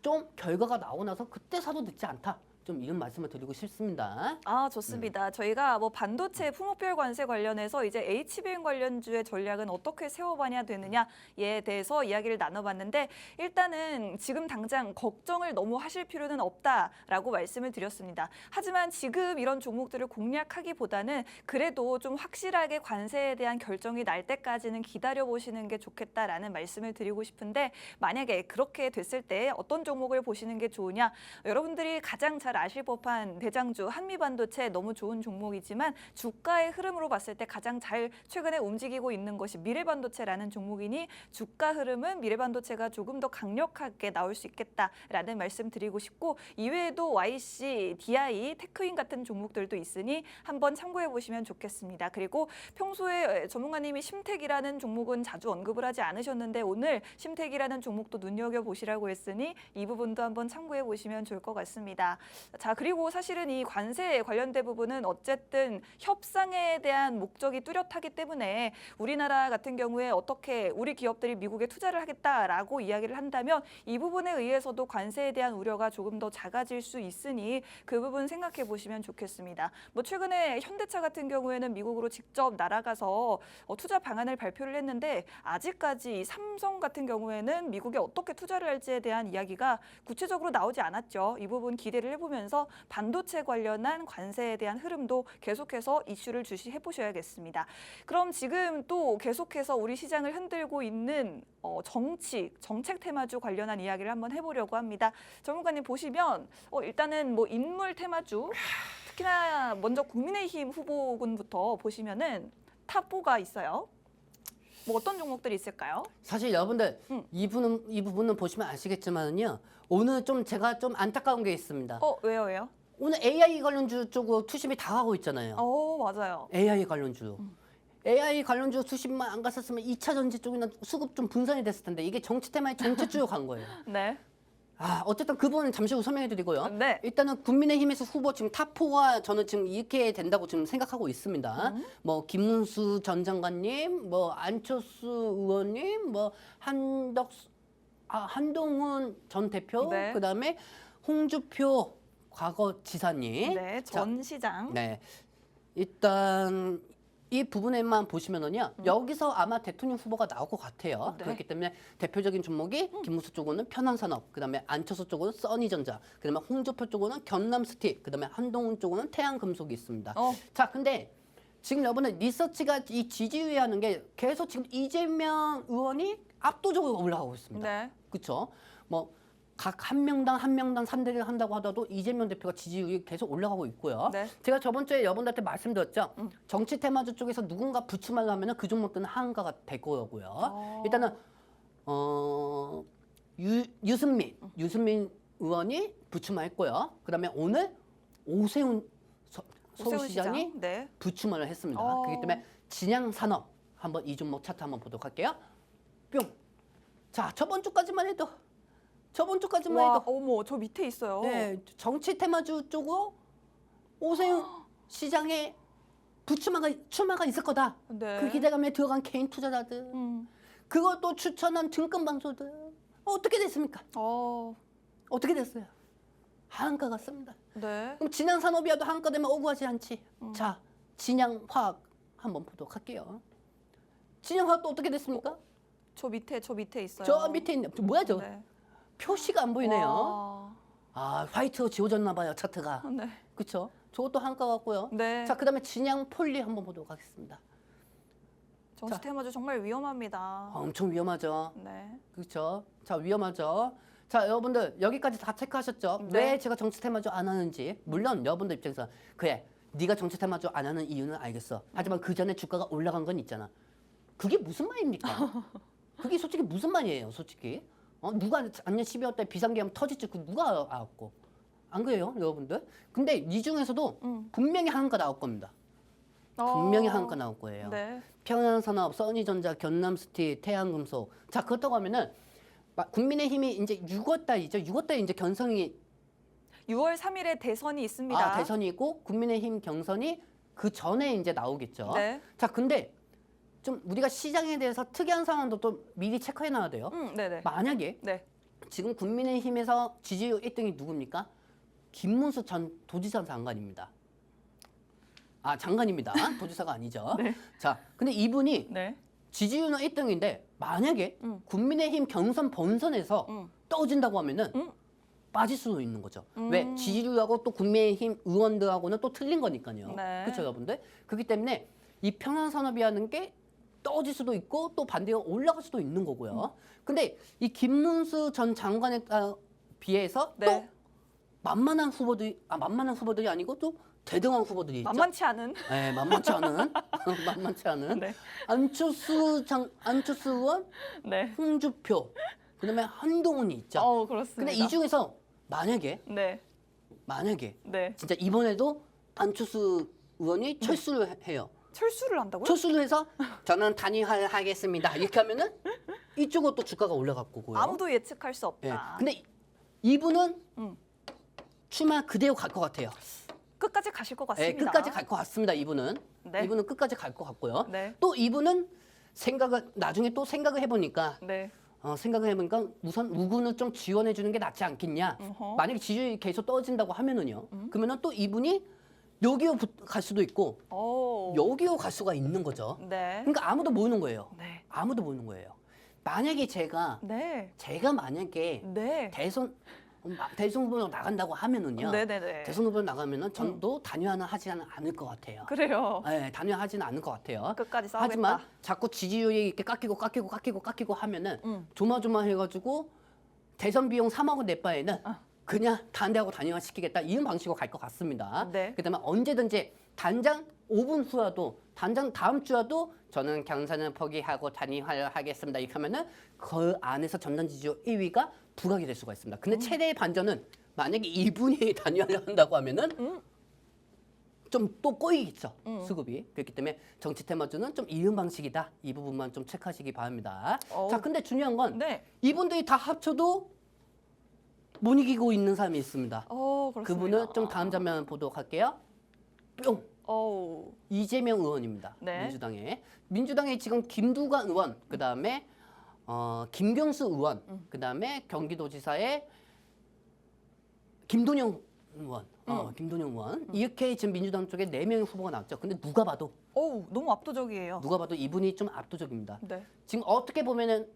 S2: 좀 결과가 나오고 나서 그때 사도 늦지 않다. 좀 이런 말씀을 드리고 싶습니다.
S1: 아, 좋습니다. 저희가 뭐 반도체 품목별 관세 관련해서 이제 HBM 관련주의 전략은 어떻게 세워봐야 되느냐에 대해서 이야기를 나눠봤는데 일단은 지금 당장 걱정을 너무 하실 필요는 없다라고 말씀을 드렸습니다. 하지만 지금 이런 종목들을 공략하기보다는 그래도 좀 확실하게 관세에 대한 결정이 날 때까지는 기다려보시는 게 좋겠다라는 말씀을 드리고 싶은데 만약에 그렇게 됐을 때 어떤 종목을 보시는 게 좋으냐? 여러분들이 가장 잘 아실 법한 대장주 한미반도체 너무 좋은 종목이지만 주가의 흐름으로 봤을 때 가장 잘 최근에 움직이고 있는 것이 미래반도체라는 종목이니 주가 흐름은 미래반도체가 조금 더 강력하게 나올 수 있겠다라는 말씀 드리고 싶고 이외에도 YC, DI, 테크윈 같은 종목들도 있으니 한번 참고해 보시면 좋겠습니다. 그리고 평소에 전문가님이 심텍이라는 종목은 자주 언급을 하지 않으셨는데 오늘 심텍이라는 종목도 눈여겨보시라고 했으니 이 부분도 한번 참고해 보시면 좋을 것 같습니다. 자, 그리고 사실은 이 관세 관련된 부분은 어쨌든 협상에 대한 목적이 뚜렷하기 때문에 우리나라 같은 경우에 어떻게 우리 기업들이 미국에 투자를 하겠다라고 이야기를 한다면 이 부분에 의해서도 관세에 대한 우려가 조금 더 작아질 수 있으니 그 부분 생각해 보시면 좋겠습니다. 뭐 최근에 현대차 같은 경우에는 미국으로 직접 날아가서 투자 방안을 발표를 했는데 아직까지 삼성 같은 경우에는 미국에 어떻게 투자를 할지에 대한 이야기가 구체적으로 나오지 않았죠. 이 부분 기대를 해보면서 반도체 관련한 관세에 대한 흐름도 계속해서 이슈를 주시해 보셔야겠습니다. 그럼 지금 또 계속해서 우리 시장을 흔들고 있는 정책 테마주 관련한 이야기를 한번 해보려고 합니다. 전문가님 보시면 일단은 뭐 인물 테마주 특히나 먼저 국민의힘 후보군부터 보시면은 탑4가 있어요. 뭐 어떤 종목들이 있을까요?
S2: 사실 여러분들 이 부분은 보시면 아시겠지만요. 오늘 좀 제가 좀 안타까운 게 있습니다.
S1: 왜요?
S2: 오늘 AI 관련주 쪽으로 투심이 다 가고 있잖아요.
S1: 맞아요.
S2: AI 관련주로. AI 관련주 투심만 안 갔었으면 2차 전지 쪽이나 수급 좀 분산이 됐을 텐데 이게 정치 테마에 정책주로 간 거예요.
S1: 네.
S2: 어쨌든 그 부분은 잠시 후 설명해 드리고요.
S1: 네.
S2: 일단은 국민의힘에서 후보 지금 탑4가 저는 지금 이렇게 된다고 지금 생각하고 있습니다. 뭐 김문수 전 장관님, 뭐 안철수 의원님, 뭐 한동훈 전 대표,
S1: 네.
S2: 그다음에 홍주표 과거 지사님.
S1: 네, 전 시장.
S2: 네. 일단 이 부분에만 보시면은요. 여기서 아마 대통령 후보가 나올 것 같아요.
S1: 네.
S2: 그렇기 때문에 대표적인 종목이 김문수 쪽으로는 편한산업, 그다음에 안철수 쪽으로는 써니전자, 그다음에 홍주표 쪽으로는 경남스티, 그다음에 한동훈 쪽으로는 태양금속이 있습니다. 자, 근데 지금 여러분들 리서치가 이 지지율이 하는 게 계속 지금 이재명 의원이 압도적으로 올라가고 있습니다.
S1: 네.
S2: 그렇죠? 뭐 각 한 명당 3대를 한다고 하더라도 이재명 대표가 지지율이 계속 올라가고 있고요.
S1: 네.
S2: 제가 저번 주에 여러분들한테 말씀드렸죠. 정치 테마주 쪽에서 누군가 부추하려 하면 그 종목들은 한가가 될 거고요. 일단은 유승민 의원이 부추만했고요. 그다음에 오늘 오세훈 서울시장이
S1: 네.
S2: 부추만을 했습니다. 그렇기 때문에 진양산업 한번 이 종목 차트 한번 보도록 할게요. 뿅. 자, 저번 주까지만 해도 저번 주까지만
S1: 와,
S2: 해도
S1: 어머, 저 밑에 있어요.
S2: 네, 정치 테마주 쪽으로 오세훈 시장에 출마가 있을 거다.
S1: 네.
S2: 그 기대감에 들어간 개인 투자자들, 그것도 추천한 증권 방송들 어떻게 됐습니까? 어떻게 됐어요? 하한가 같습니다.
S1: 네.
S2: 그럼 진양 산업이라도 하한가 되면 억울하지 않지? 자, 진양 화학 한번 보도록 할게요. 진양 화학도 어떻게 됐습니까?
S1: 저 밑에 있어요.
S2: 저 밑에 있는 뭐야 저?
S1: 네.
S2: 표시가 안 보이네요.
S1: 와.
S2: 아, 화이트로 지워졌나 봐요 차트가.
S1: 네.
S2: 그렇죠? 저것도 한가 같고요.
S1: 네.
S2: 자, 그다음에 진양 폴리 한번 보도록 하겠습니다.
S1: 정치
S2: 자.
S1: 테마주 정말 위험합니다.
S2: 엄청 위험하죠.
S1: 네.
S2: 그렇죠? 자, 위험하죠. 자, 여러분들 여기까지 다 체크하셨죠?
S1: 네.
S2: 왜 제가 정치 테마주 안 하는지. 물론 여러분들 입장에서 그래, 네가 정치 테마주 안 하는 이유는 알겠어. 하지만 그 전에 주가가 올라간 건 있잖아. 그게 무슨 말입니까? 그게 솔직히 무슨 말이에요, 솔직히? 누가 작년 12월 달 비상계엄 터질지 그 누가 알았고? 안 그래요, 여러분들? 근데 이 중에서도 분명히 한가 나올 겁니다. 분명히 한가 나올 거예요.
S1: 네.
S2: 평양산업, 써니전자, 견남스틸, 태양금속. 자, 그렇다고 하면은 국민의힘이 이제 6월 달이죠. 6월 달에 이제 경선이
S1: 6월 3일에 대선이 있습니다.
S2: 대선이고 국민의힘 경선이 그 전에 이제 나오겠죠.
S1: 네.
S2: 자, 근데 좀 우리가 시장에 대해서 특이한 상황도 또 미리 체크해 놔야 돼요.
S1: 네네.
S2: 만약에
S1: 네.
S2: 지금 국민의힘에서 지지율 1등이 누굽니까? 김문수 전 도지사 장관입니다. 아, 장관입니다. 도지사가 아니죠.
S1: 네.
S2: 자, 근데 이분이
S1: 네.
S2: 지지율은 1등인데 만약에 국민의힘 경선 본선에서 떨어진다고 하면은 빠질 수도 있는 거죠. 왜? 지지율하고 또 국민의힘 의원들하고는 또 틀린 거니까요.
S1: 네.
S2: 그렇죠, 여러분들? 그렇기 때문에 이 평양산업이라는 게 떨어질 수도 있고 또 반대로 올라갈 수도 있는 거고요. 근데 이 김문수 전 장관에 비해서
S1: 네.
S2: 또 만만한 후보들이 아니고 또 대등한 후보들이 있죠.
S1: 만만치 않은.
S2: 네, 만만치 않은 만만치 않은
S1: 네.
S2: 안철수 의원,
S1: 네.
S2: 홍주표, 그다음에 한동훈이 있죠.
S1: 그렇습니다.
S2: 근데 이 중에서 만약에
S1: 네.
S2: 네. 진짜 이번에도 안철수 의원이 철수를 해요.
S1: 철수를 한다고요?
S2: 철수를 해서 저는 단일화하겠습니다. 이렇게 하면은 이쪽으로 또 주가가 올라갈 거고요.
S1: 아무도 예측할 수
S2: 네.
S1: 없다.
S2: 근데 이분은 출마 그대로 갈 것 같아요.
S1: 끝까지 가실 것
S2: 네,
S1: 같습니다.
S2: 끝까지 갈 것 같습니다. 이분은
S1: 네.
S2: 이분은 끝까지 갈 것 같고요.
S1: 네.
S2: 또 이분은 나중에 또 생각을 해보니까
S1: 네.
S2: 우선 우군을 좀 지원해 주는 게 낫지 않겠냐. 만약에 지지율이 계속 떨어진다고 하면은요. 그러면은 또 이분이 여기로 갈 수도 있고 여기로 갈 수가 있는 거죠.
S1: 네.
S2: 그러니까 아무도 모르는 거예요.
S1: 네.
S2: 아무도 모르는 거예요. 만약에 제가
S1: 네.
S2: 만약에
S1: 네.
S2: 대선 후보로 나간다고 하면은요.
S1: 네네네.
S2: 대선 후보로 나가면은 전도 단일화는 하지는 않을 것 같아요.
S1: 그래요.
S2: 네, 단일화하지는 않을 것 같아요.
S1: 끝까지 싸우겠다.
S2: 하지만 자꾸 지지율이 이렇게 깎이고 하면은 조마조마해가지고 대선 비용 3억원 낼 바에는 그냥 다른 데하고 단일화 시키겠다 이런 방식으로 갈 것 같습니다.
S1: 네.
S2: 그다음에 언제든지 단장 5분 후라도 단장 다음 주라도 저는 경선을 포기하고 단일화를 하겠습니다. 이렇게 하면은 그 안에서 전단 지지율 1위가 부각이 될 수가 있습니다. 근데 최대의 반전은 만약에 이분이 단일화를 한다고 하면은 좀 또 꼬이겠죠. 수급이. 그렇기 때문에 정치 테마주는 좀 이런 방식이다. 이 부분만 좀 체크하시기 바랍니다. 자, 근데 중요한 건
S1: 네.
S2: 이분들이 다 합쳐도 못 이기고 있는 사람이 있습니다.
S1: 그렇습니다.
S2: 그분은 좀 다음 장면 보도록 할게요. 뿅! 이재명 의원입니다.
S1: 네.
S2: 민주당에 지금 김두관 의원, 그다음에 김경수 의원, 그다음에 경기도지사의 김동연 의원, 김동연 의원 이렇게 지금 민주당 쪽에 4명의 후보가 나왔죠. 근데 누가 봐도
S1: 너무 압도적이에요.
S2: 이분이 좀 압도적입니다.
S1: 네.
S2: 지금 어떻게 보면은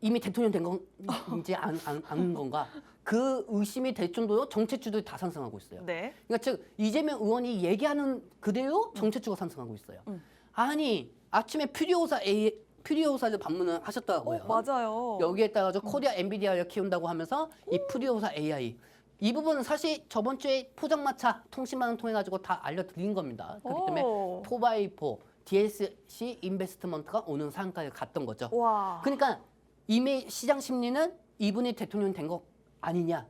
S2: 이미 대통령 된 건지 안 건가? 그 의심이 될 정도로 정책주들이 다 상승하고 있어요.
S1: 네.
S2: 그러니까 즉 이재명 의원이 얘기하는 그대로 정책주가 상승하고 있어요. 아니 아침에 퓨리오사를 방문을 하셨더라고요.
S1: 맞아요.
S2: 여기에 따라서 코리아 엔비디아를 키운다고 하면서 이 퓨리오사 AI 이 부분은 사실 저번 주에 포장마차 통신망을 통해 가지고 다 알려드린 겁니다. 그렇기 때문에 4x4 DSC 인베스트먼트가 오는 상가에 갔던 거죠.
S1: 와.
S2: 그러니까 이미 시장 심리는 이분이 대통령 된 거 아니냐.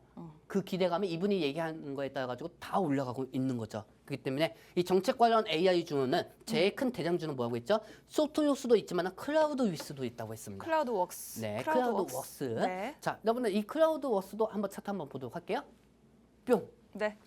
S2: 그 기대감이 이분이 얘기하는 거에 따라 가지고 다 올라가고 있는 거죠. 그렇기 때문에 이 정책 관련 AI 중에는 제일 큰 대장주는 뭐라고 했죠? 소프트웨어도 있지만 클라우드 위스도 있다고 했습니다.
S1: 클라우드 웍스.
S2: 네, 클라우드 웍스.
S1: 네.
S2: 자, 여러분들 이 클라우드 웍스도 한번 차트 한번 보도록 할게요. 뿅.
S1: 네.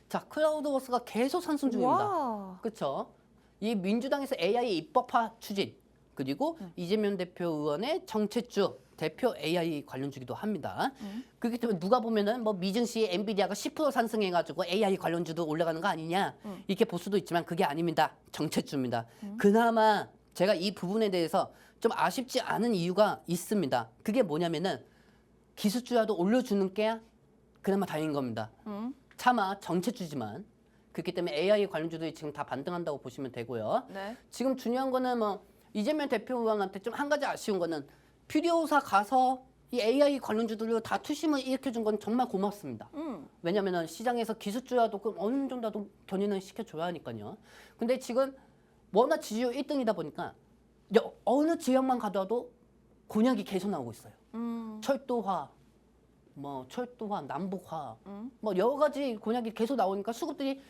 S2: 자, 클라우드 웍스가 계속 상승 중입니다.
S1: 와.
S2: 그렇죠? 이 민주당에서 AI 입법화 추진 그리고 이재명 대표 의원의 정책주 대표 AI 관련주기도 합니다. 그렇기 때문에 누가 보면은 뭐 미증시 엔비디아가 10% 상승해가지고 AI 관련주도 올라가는 거 아니냐 이렇게 볼 수도 있지만 그게 아닙니다. 정책주입니다. 그나마 제가 이 부분에 대해서 좀 아쉽지 않은 이유가 있습니다. 그게 뭐냐면은 기술주라도 올려주는 게 그나마 다행인 겁니다. 차마 정책주지만 그렇기 때문에 AI 관련주들이 지금 다 반등한다고 보시면 되고요.
S1: 네.
S2: 지금 중요한 거는 뭐 이재명 대표 의원한테 좀 한 가지 아쉬운 거는 퓨리오사 가서 이 AI 관련주들로 다 투심을 일으켜준 건 정말 고맙습니다. 왜냐면은 시장에서 기술주라도 그럼 어느 정도라도 견인을 시켜줘야 하니까요. 근데 지금 워낙 지지율 1등이다 보니까 어느 지역만 가더라도 곤약이 계속 나오고 있어요. 철도화, 남북화, 뭐 여러 가지 곤약이 계속 나오니까 수급들이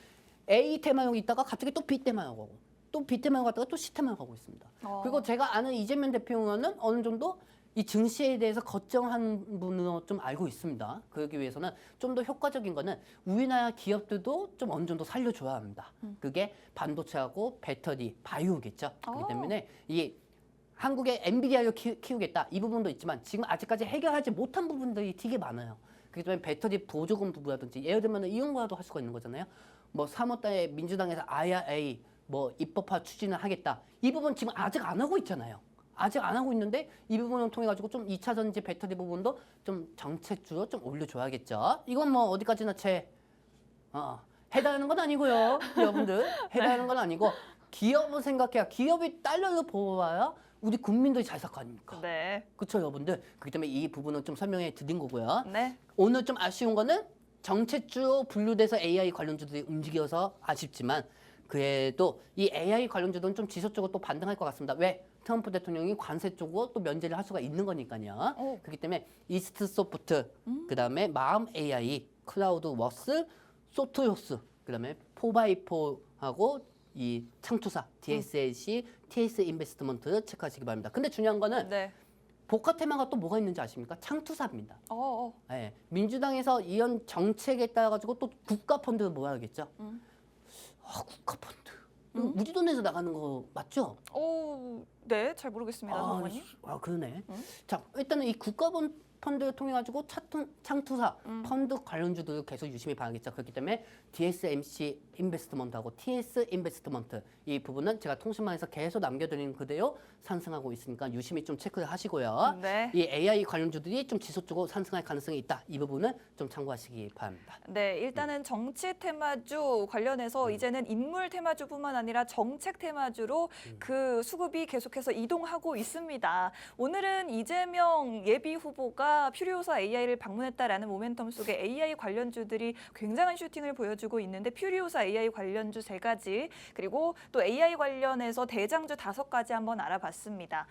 S2: A 테마형이 있다가 갑자기 또 B 테마형 가고 또 B 테마형 갔다가 또 C 테마형 가고 있습니다. 그리고 제가 아는 이재명 대표 의원은 어느 정도 이 증시에 대해서 걱정한 분으로 좀 알고 있습니다. 그러기 위해서는 좀 더 효과적인 거는 우리나라 기업들도 좀 어느 정도 살려줘야 합니다. 그게 반도체하고 배터리, 바이오겠죠. 그렇기 때문에 이 한국의 엔비디아를 키우겠다 이 부분도 있지만 지금 아직까지 해결하지 못한 부분들이 되게 많아요. 그렇기 때문에 배터리 보조금 부분이라든지 예를 들면 이런 거라도 할 수가 있는 거잖아요. 뭐 3월달에 민주당에서 IRA 뭐 입법화 추진을 하겠다. 이 부분 지금 아직 안 하고 있잖아요. 아직 안 하고 있는데 이 부분을 통해 가지고 좀 2차 전지 배터리 부분도 좀 정책주로 좀 올려줘야겠죠. 이건 뭐 어디까지나 해당하는 건 아니고요. 여러분들 해당하는 건 아니고 기업을 생각해야 기업이 달러를 벌어야 우리 국민들이 잘 살 거 아닙니까?
S1: 네.
S2: 그렇죠, 여러분들. 그렇기 때문에 이 부분은 좀 설명해 드린 거고요.
S1: 네.
S2: 오늘 좀 아쉬운 거는 정책주 분류돼서 AI 관련주들이 움직여서 아쉽지만 그래도 이 AI 관련주들은 좀 지속적으로 또 반등할 것 같습니다. 왜? 트럼프 대통령이 관세 쪽으로 또 면제를 할 수가 있는 거니까요. 그렇기 때문에 이스트 소프트, 그다음에 마음 AI, 클라우드 웍스, 소토요스, 그다음에 4x4하고 이 창투사, DSLC, TS 인베스트먼트 체크하시기 바랍니다. 근데 중요한 거는
S1: 네.
S2: 복합 테마가 또 뭐가 있는지 아십니까? 창투사입니다.
S1: 어.
S2: 네, 민주당에서 이런 정책에 따라 가지고 또 국가 펀드를 모아야겠죠. 국가 펀드. 우리 돈에서 나가는 거 맞죠?
S1: 네, 잘 모르겠습니다, 장관님.
S2: 그러네. 자, 일단은 이 국가 펀드를 통해 가지고 창투사 펀드 관련주들 계속 유심히 봐야겠죠. 그렇기 때문에 DSMC 인베스트먼트하고 TS 인베스트먼트 이 부분은 제가 통신망에서 계속 남겨드리는 그대로 상승하고 있으니까 유심히 좀 체크를 하시고요.
S1: 네.
S2: 이 AI 관련주들이 좀 지속적으로 상승할 가능성이 있다. 이 부분은 좀 참고하시기 바랍니다.
S1: 네, 일단은 정치 테마주 관련해서 이제는 인물 테마주뿐만 아니라 정책 테마주로 그 수급이 계속해서 이동하고 있습니다. 오늘은 이재명 예비 후보가 퓨리오사 AI를 방문했다라는 모멘텀 속에 AI 관련주들이 굉장한 슈팅을 보여주고 있는데 퓨리오사 AI 관련주 3가지 그리고 또 AI 관련해서 대장주 5가지 한번 알아봤습니다.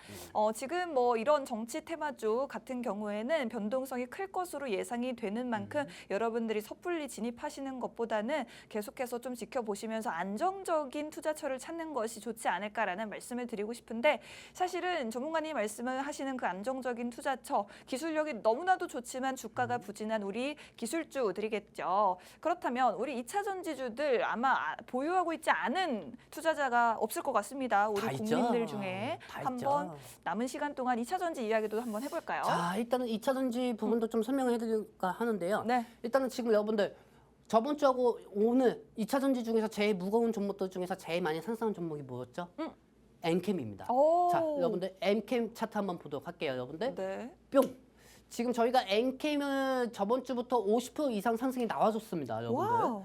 S1: 지금 뭐 이런 정치 테마주 같은 경우에는 변동성이 클 것으로 예상이 되는 만큼 여러분들이 섣불리 진입하시는 것보다는 계속해서 좀 지켜보시면서 안정적인 투자처를 찾는 것이 좋지 않을까라는 말씀을 드리고 싶은데 사실은 전문가님 말씀을 하시는 그 안정적인 투자처 기술력이 너무나도 좋지만 주가가 부진한 우리 기술주들이겠죠. 그렇다면 우리 2차 전지주들 아마 보유하고 있지 않은 투자자가 없을 것 같습니다. 우리
S2: 다
S1: 국민들
S2: 있죠.
S1: 중에
S2: 다
S1: 한번
S2: 있죠.
S1: 남은 시간 동안 2차 전지 이야기도 한번 해볼까요?
S2: 자, 일단은 2차 전지 부분도 좀 설명을 해드릴까 하는데요.
S1: 네.
S2: 일단은 지금 여러분들 저번 주하고 오늘 2차 전지 중에서 제일 무거운 종목들 중에서 제일 많이 상승한 종목이 뭐였죠? 엔캠입니다.
S1: 오.
S2: 자, 여러분들 엔캠 차트 한번 보도록 할게요, 여러분들.
S1: 네.
S2: 뿅. 지금 저희가 엔캠을 저번 주부터 50% 이상 상승이 나와줬습니다, 여러분들.
S1: 와우.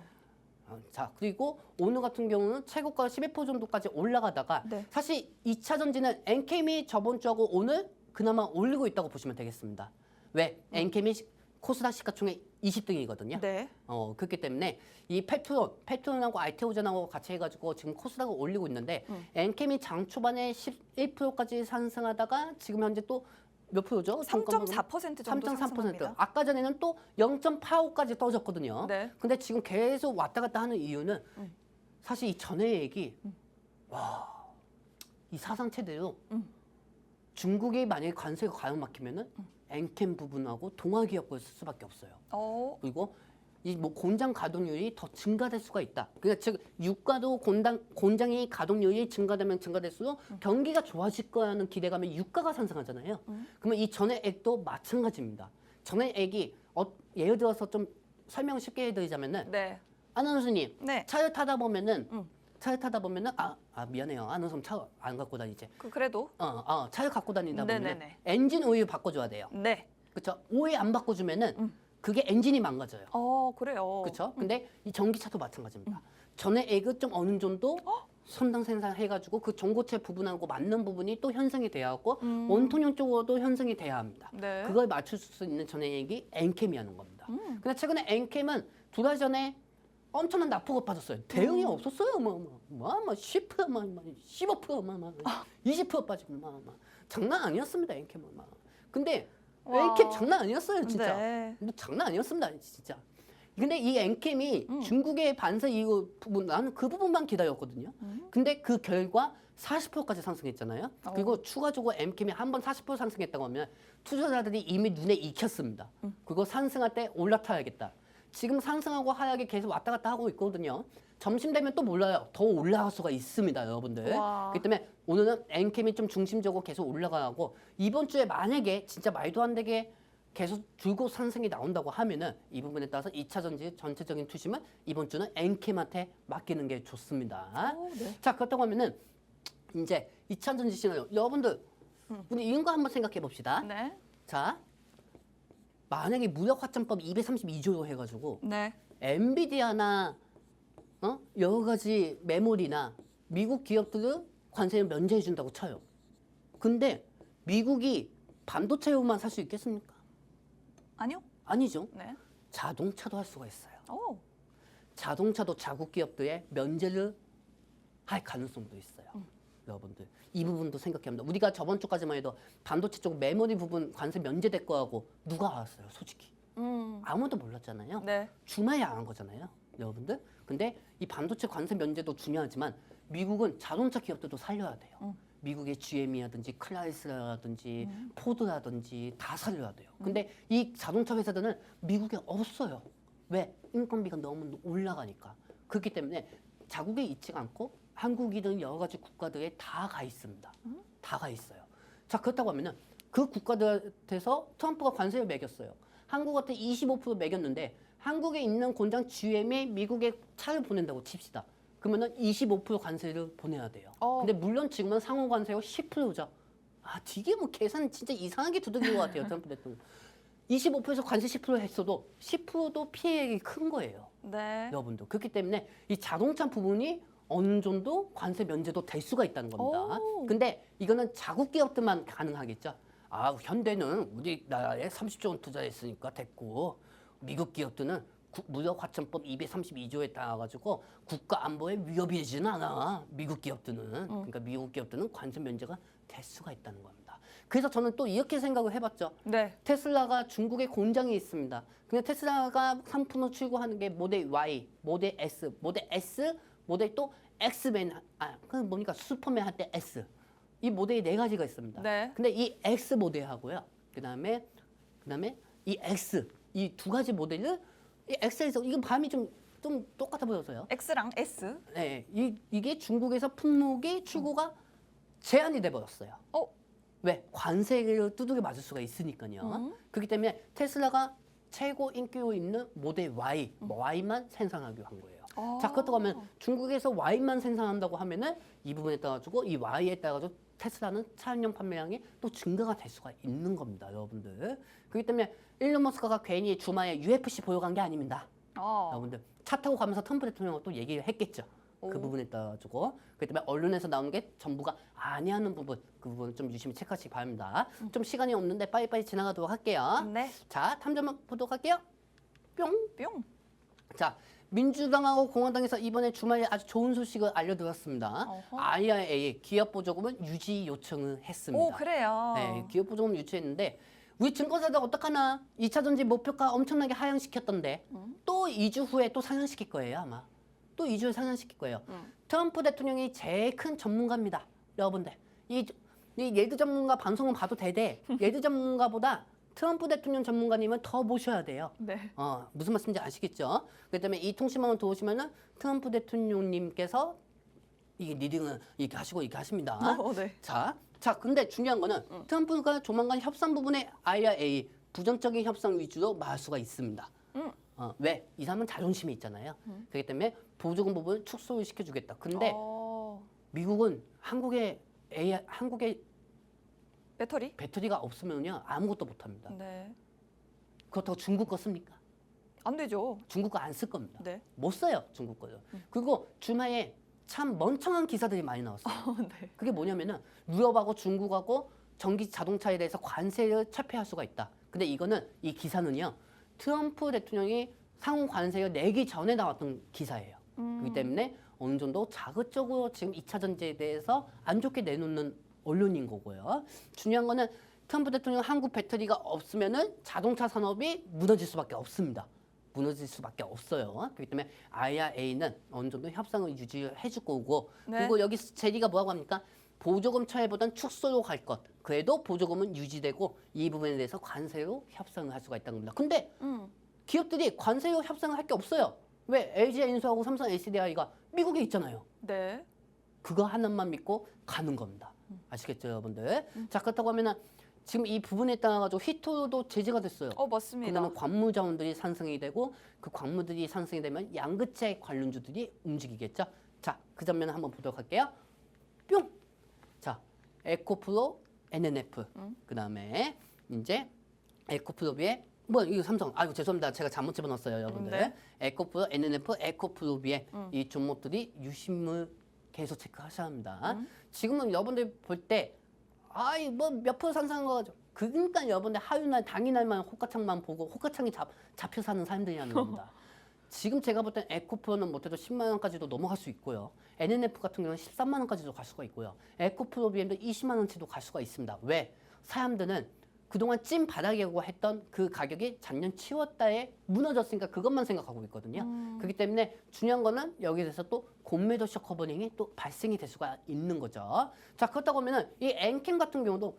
S2: 자, 그리고 오늘 같은 경우는 최고가 11% 정도까지 올라가다가
S1: 네.
S2: 사실 2차 전지는 엔캠이 저번 주하고 오늘 그나마 올리고 있다고 보시면 되겠습니다. 왜? 엔캠이 코스닥 시가총액 20등이거든요.
S1: 네.
S2: 그렇기 때문에 이 페트론하고 알테오젠하고 같이 해가지고 지금 코스닥을 올리고 있는데 엔캠이 장 초반에 11%까지 상승하다가 지금 현재 또 몇 프로죠?
S1: 3.4% 정도
S2: 3.3%.
S1: 상승합니다.
S2: 아까 전에는 또 0.85까지 떨어졌거든요.
S1: 네.
S2: 근데 지금 계속 왔다 갔다 하는 이유는 사실 이 전해액이 와, 이 사상 최대로 중국이 만약에 관세가 과연 막히면은 엔캠 부분하고 동아기업 걸 쓸 수밖에 없어요. 그리고 이 뭐 공장 가동률이 더 증가될 수가 있다. 그러니까 즉 유가도 공장이 가동률이 증가될수록 경기가 좋아질 거라는 기대감에 유가가 상승하잖아요. 그러면 이 전해액도 마찬가지입니다. 전해액이 예를 들어서 좀 설명 쉽게 해드리자면은
S1: 네.
S2: 아나운서님
S1: 네.
S2: 차를 타다 보면은 미안해요. 아나운서 차 안 갖고 다니지.
S1: 그래도
S2: 차를 갖고 다니다 보면
S1: 네네네.
S2: 엔진 오일 바꿔줘야 돼요.
S1: 네.
S2: 그렇죠? 오일 안 바꿔주면은 그게 엔진이 망가져요.
S1: 그래요.
S2: 그렇죠? 근데 이 전기차도 마찬가지입니다. 전해액을 좀 어느 정도 선당 생산해가지고 그 전고체 부분하고 맞는 부분이 또 형성이 돼야 하고 원통형 쪽으로도 형성이 돼야 합니다.
S1: 네.
S2: 그걸 맞출 수 있는 전해액이 엔캠이라는 겁니다. 근데 최근에 엔캠은 2달 전에 엄청난 납부가 빠졌어요. 대응이 없었어요. 10%, 15%, 20% 빠지고 장난 아니었습니다. 엔캠은 근데 엔캠 장난 아니었어요, 진짜.
S1: 네.
S2: 장난 아니었습니다, 진짜. 근데 이 엔캠이 중국의 반세 이후 부분 나는 그 부분만 기다렸거든요. 근데 그 결과 40%까지 상승했잖아요. 그리고 추가적으로 엔캠이 한 번 40% 상승했다고 하면 투자자들이 이미 눈에 익혔습니다. 그거 상승할 때 올라타야겠다. 지금 상승하고 하락이 계속 왔다 갔다 하고 있거든요. 점심 되면 또 몰라요. 더 올라갈 수가 있습니다, 여러분들.
S1: 와.
S2: 그렇기 때문에 오늘은 엔캠이 좀 중심적으로 계속 올라가고 이번 주에 만약에 진짜 말도 안 되게 계속 줄곧 상승이 나온다고 하면은 이 부분에 따라서 2차 전지 전체적인 투심은 이번 주는 엔캠한테 맡기는 게 좋습니다.
S1: 네.
S2: 자, 그렇다고 하면은 이제 2차 전지 시나리오 여러분들 우리 이런 거 한번 생각해 봅시다.
S1: 네.
S2: 자, 만약에 무역 화점법 232조로 해가지고
S1: 네.
S2: 엔비디아나 여러 가지 메모리나 미국 기업들은 관세를 면제해 준다고 쳐요. 근데 미국이 반도체로만 살 수 있겠습니까?
S1: 아니요.
S2: 아니죠.
S1: 네.
S2: 자동차도 할 수가 있어요.
S1: 오.
S2: 자동차도 자국 기업들의 면제를 할 가능성도 있어요. 여러분들 이 부분도 생각해야 합니다. 우리가 저번 주까지만 해도 반도체 쪽 메모리 부분 관세 면제될 거하고 누가 알았어요, 솔직히? 아무도 몰랐잖아요.
S1: 네.
S2: 주말에 안 한 거잖아요, 여러분들. 근데 이 반도체 관세 면제도 중요하지만 미국은 자동차 기업들도 살려야 돼요. 미국의 GM이라든지 클라이슬러라든지 포드라든지 다 살려야 돼요. 근데 이 자동차 회사들은 미국에 없어요. 왜? 인건비가 너무 올라가니까. 그렇기 때문에 자국에 있지가 않고 한국이든 여러 가지 국가들에 다 가 있습니다. 다 가 있어요. 자, 그렇다고 하면은 그 국가들한테서 트럼프가 관세를 매겼어요. 한국한테 25% 매겼는데 한국에 있는 공장 GM이 미국에 차를 보낸다고 칩시다. 그러면은 25% 관세를 보내야 돼요. 근데 물론 지금은 상호 관세가 10%죠. 되게 뭐 계산 진짜 이상하게 두들긴 것 같아요, 트럼프 대통령. 25%에서 관세 10% 했어도 10%도 피해액이 큰 거예요,
S1: 네.
S2: 여러분들. 그렇기 때문에 이 자동차 부분이 어느 정도 관세 면제도 될 수가 있다는 겁니다. 근데 이거는 자국 기업들만 가능하겠죠. 현대는 우리나라에 30조 원 투자했으니까 됐고 미국 기업들은 무역 화천법 232조에 따라가지고 국가 안보에 위협이 되지는 않아. 미국 기업들은. 그러니까 미국 기업들은 관세 면제가 될 수가 있다는 겁니다. 그래서 저는 또 이렇게 생각을 해봤죠.
S1: 네.
S2: 테슬라가 중국에 공장이 있습니다. 근데 테슬라가 상품을 출고하는 게 모델 Y, 모델 S, 모델 또 X맨, 그 뭡니까 슈퍼맨 할 때 S. 이 모델이 4가지가 있습니다.
S1: 네.
S2: 근데 이 X 모델하고요. 그다음에 이 X 이 2가지 모델을 이 X에서 이건 밤이 좀 똑같아 보여서요.
S1: X랑 S.
S2: 네, 이게 중국에서 품목이 출고가 제한이 돼 버렸어요. 왜? 관세를 두들겨 맞을 수가 있으니까요. 그렇기 때문에 테슬라가 최고 인기로 있는 모델 Y, Y만 생산하기로 한 거예요. 자, 그렇다고 하면 중국에서 Y만 생산한다고 하면은 이 부분에 따라가지고 이 Y에 따라가지고 테슬라는 차량용 판매량이 또 증가가 될 수가 있는 겁니다, 여러분들. 그렇기 때문에 일론 머스크가 괜히 주말에 UFC 보러 간 게 아닙니다. 여러분들 차 타고 가면서 트럼프 대통령과 또 얘기를 했겠죠. 그 부분에 따라가지고. 그렇기 때문에 언론에서 나오는 게 전부가 아니하는 부분, 그 부분 좀 유심히 체크하시기 바랍니다. 좀 시간이 없는데 빨리빨리 지나가도록 할게요.
S1: 네.
S2: 자, 탐정 보도록 할게요. 뿅.
S1: 뿅.
S2: 자, 민주당하고 공화당에서 이번에 주말에 아주 좋은 소식을 알려드렸습니다.
S1: 어허.
S2: IRA 기업 보조금은 유지 요청을 했습니다.
S1: 오, 그래요.
S2: 네, 기업 보조금 유치했는데 우리 증권사들 어떡하나? 2차 전지 목표가 엄청나게 하향시켰던데 또 2주 후에 또 상향시킬 거예요 아마. 또 2주 후에 상향시킬 거예요. 트럼프 대통령이 제일 큰 전문가입니다. 여러분들. 이 예드 전문가 방송은 봐도 되되 예드 전문가보다 트럼프 대통령 전문가님은 더 모셔야 돼요.
S1: 네.
S2: 무슨 말씀인지 아시겠죠? 그렇기 때문에 이 통신망을 들어오시면은 트럼프 대통령님께서 이게 리딩을 이렇게 하시고 이렇게 하십니다.
S1: 네.
S2: 자, 근데 중요한 거는 트럼프가 조만간 협상 부분에 IRA 부정적인 협상 위주로 말할 수가 있습니다. 왜? 이 사람은 자존심이 있잖아요. 그렇기 때문에 보조금 부분을 축소를 시켜주겠다. 근데 미국은 한국의 배터리가 없으면요 아무것도 못합니다.
S1: 네.
S2: 그렇다고 중국 거 씁니까?
S1: 안 되죠.
S2: 중국 거 안 쓸 겁니다.
S1: 네.
S2: 못 써요 중국 거요. 그리고 주말에 참 멍청한 기사들이 많이 나왔어요.
S1: 네.
S2: 그게 뭐냐면은 유럽하고 중국하고 전기 자동차에 대해서 관세를 철폐할 수가 있다. 근데 이거는 이 기사는요 트럼프 대통령이 상호 관세를 내기 전에 나왔던 기사예요. 그렇기 때문에 어느 정도 자극적으로 지금 2차 전지에 대해서 안 좋게 내놓는 언론인 거고요. 중요한 거는 트럼프 대통령 한국 배터리가 없으면은 자동차 산업이 무너질 수밖에 없습니다. 무너질 수밖에 없어요. 그렇기 때문에 IRA는 어느 정도 협상을 유지해 줄 거고
S1: 네.
S2: 그리고 여기 제리가 뭐라고 합니까? 보조금 처해보단 축소로 갈 것. 그래도 보조금은 유지되고 이 부분에 대해서 관세로 협상을 할 수가 있다는 겁니다. 근데 기업들이 관세로 협상을 할 게 없어요. 왜? LG 엔소하고 삼성 SDI가 미국에 있잖아요.
S1: 네.
S2: 그거 하나만 믿고 가는 겁니다. 아시겠죠, 여러분들? 자, 그렇다고 하면은 지금 이 부분에 따라가지고 히토도 제재가 됐어요.
S1: 맞습니다.
S2: 그러면 광무 자원들이 상승이 되고 그 광무들이 상승이 되면 양극재 관련주들이 움직이겠죠. 자, 그 장면을 한번 보도록 할게요. 뿅. 자, 에코프로, NNF. 그다음에 이제 에코프로비에 이거 삼성. 아이고 죄송합니다. 제가 잘못 집어넣었어요, 여러분들.
S1: 네.
S2: 에코프로, NNF, 에코프로비에 이 종목들이 유심을 계속 체크하셔야 합니다. 지금은 여러분들 볼 때 몇 프로 상승한 거 가지고 그러니까 여러분들 하루날 당일날만 호가창만 보고 호가창이 잡혀 사는 사람들이라는 겁니다. 지금 제가 볼 땐 에코프로는 못해도 10만 원까지도 넘어갈 수 있고요. NNF 같은 경우는 13만 원까지도 갈 수가 있고요. 에코프로 BM도 20만 원치도 갈 수가 있습니다. 왜? 사람들은 그동안 찐 바닥이라고 했던 그 가격이 작년 10월달에 무너졌으니까 그것만 생각하고 있거든요. 그렇기 때문에 중요한 거는 여기에 대해서 또 공매도 쇼 커버링이 또 발생이 될 수가 있는 거죠. 자, 그렇다고 하면은 이 엔캠 같은 경우도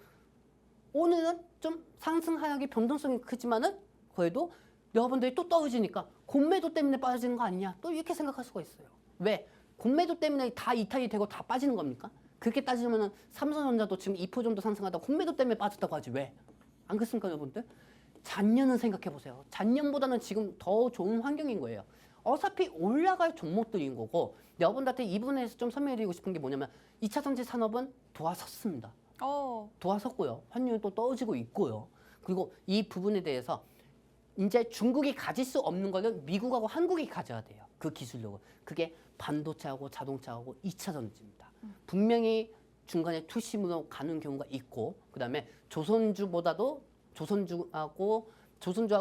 S2: 오늘은 좀 상승 하락의 변동성이 크지만은 그래도 여러분들이 또 떨어지니까 공매도 때문에 빠지는 거 아니냐 또 이렇게 생각할 수가 있어요. 왜? 공매도 때문에 다 이탈이 되고 다 빠지는 겁니까? 그렇게 따지면은 삼성전자도 지금 2% 정도 상승하다 공매도 때문에 빠졌다고 하지 왜? 안 그렇습니까, 여러분들? 작년은 생각해 보세요. 작년보다는 지금 더 좋은 환경인 거예요. 어차피 올라갈 종목들인 거고 여러분들한테 이 부분에서 좀 설명해드리고 싶은 게 뭐냐면 2차 전지 산업은 도와섰습니다. 도와섰고요. 환율이 또 떨어지고 있고요. 그리고 이 부분에 대해서 이제 중국이 가질 수 없는 거는 미국하고 한국이 가져야 돼요. 그 기술력을. 그게 반도체하고 자동차하고 2차 전지입니다. 분명히 중간에 투심으로 가는 경우가 있고 그다음에 조선주하고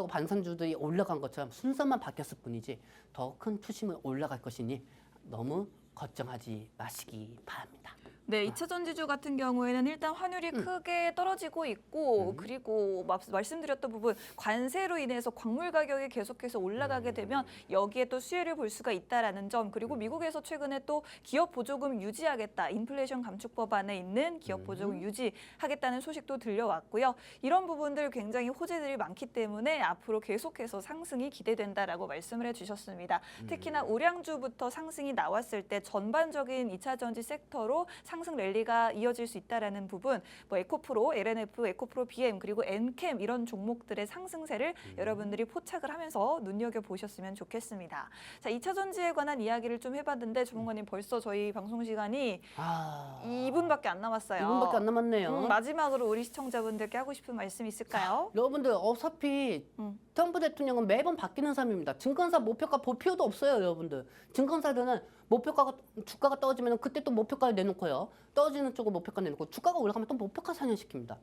S2: 반산주들이 올라간 것처럼 순서만 바뀌었을 뿐이지 더 큰 투심을 올라갈 것이니 너무 걱정하지 마시기 바랍니다.
S1: 네, 2차 전지주 같은 경우에는 일단 환율이 크게 떨어지고 있고 그리고 말씀드렸던 부분 관세로 인해서 광물 가격이 계속해서 올라가게 되면 여기에 또 수혜를 볼 수가 있다라는 점 그리고 미국에서 최근에 또 기업 보조금 유지하겠다 인플레이션 감축 법안에 있는 기업 보조금 유지하겠다는 소식도 들려왔고요. 이런 부분들 굉장히 호재들이 많기 때문에 앞으로 계속해서 상승이 기대된다라고 말씀을 해주셨습니다. 특히나 우량주부터 상승이 나왔을 때 전반적인 2차 전지 섹터로 상승 랠리가 이어질 수 있다라는 부분, 에코프로, LNF, 에코프로 BM 그리고 엔캠 이런 종목들의 상승세를 여러분들이 포착을 하면서 눈여겨 보셨으면 좋겠습니다. 자, 2차 전지에 관한 이야기를 좀 해봤는데 조문관님 벌써 저희 방송 시간이 2분밖에 안 남았어요.
S2: 2분밖에 안 남았네요.
S1: 마지막으로 우리 시청자분들께 하고 싶은 말씀 있을까요?
S2: 여러분들 어차피 트럼프 대통령은 매번 바뀌는 사람입니다. 증권사 목표가 볼 필요도 없어요, 여러분들. 증권사들은 목표가가 주가가 떨어지면 그때 또 목표가를 내놓고요. 떨어지는 쪽으로 목표가 내놓고 주가가 올라가면 또 목표가 상향시킵니다.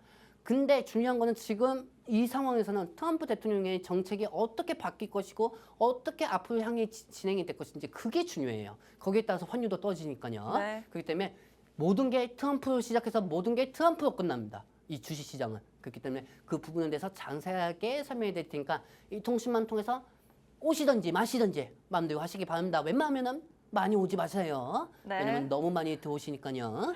S2: 근데 중요한 거는 지금 이 상황에서는 트럼프 대통령의 정책이 어떻게 바뀔 것이고 어떻게 앞으로 향해 진행이 될 것인지 그게 중요해요. 거기에 따라서 환율도 떨어지니까요.
S1: 네.
S2: 그렇기 때문에 모든 게 트럼프로 시작해서 모든 게 트럼프로 끝납니다. 이 주식시장은. 그렇기 때문에 그 부분에 대해서 자세하게 설명해 드릴 테니까 이 통신만 통해서 오시든지 마시든지 마음대로 하시기 바랍니다. 웬만하면은 많이 오지 마세요.
S1: 네.
S2: 왜냐면 너무 많이 들어오시니까요.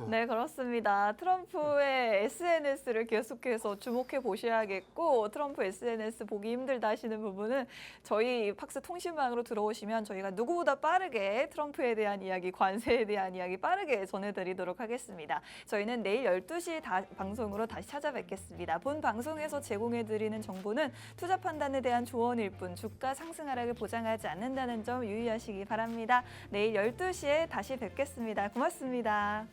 S1: 네, 그렇습니다. 트럼프의 SNS를 계속해서 주목해 보셔야겠고 트럼프 SNS 보기 힘들다 하시는 부분은 저희 팍스 통신망으로 들어오시면 저희가 누구보다 빠르게 트럼프에 대한 이야기, 관세에 대한 이야기 빠르게 전해드리도록 하겠습니다. 저희는 내일 12시 방송으로 다시 찾아뵙겠습니다. 본 방송에서 제공해드리는 정보는 투자 판단에 대한 조언일 뿐 주가 상승 하락을 보장하지 않는다는 점 유의하시기 바랍니다. 내일 12시에 다시 뵙겠습니다. 고맙습니다.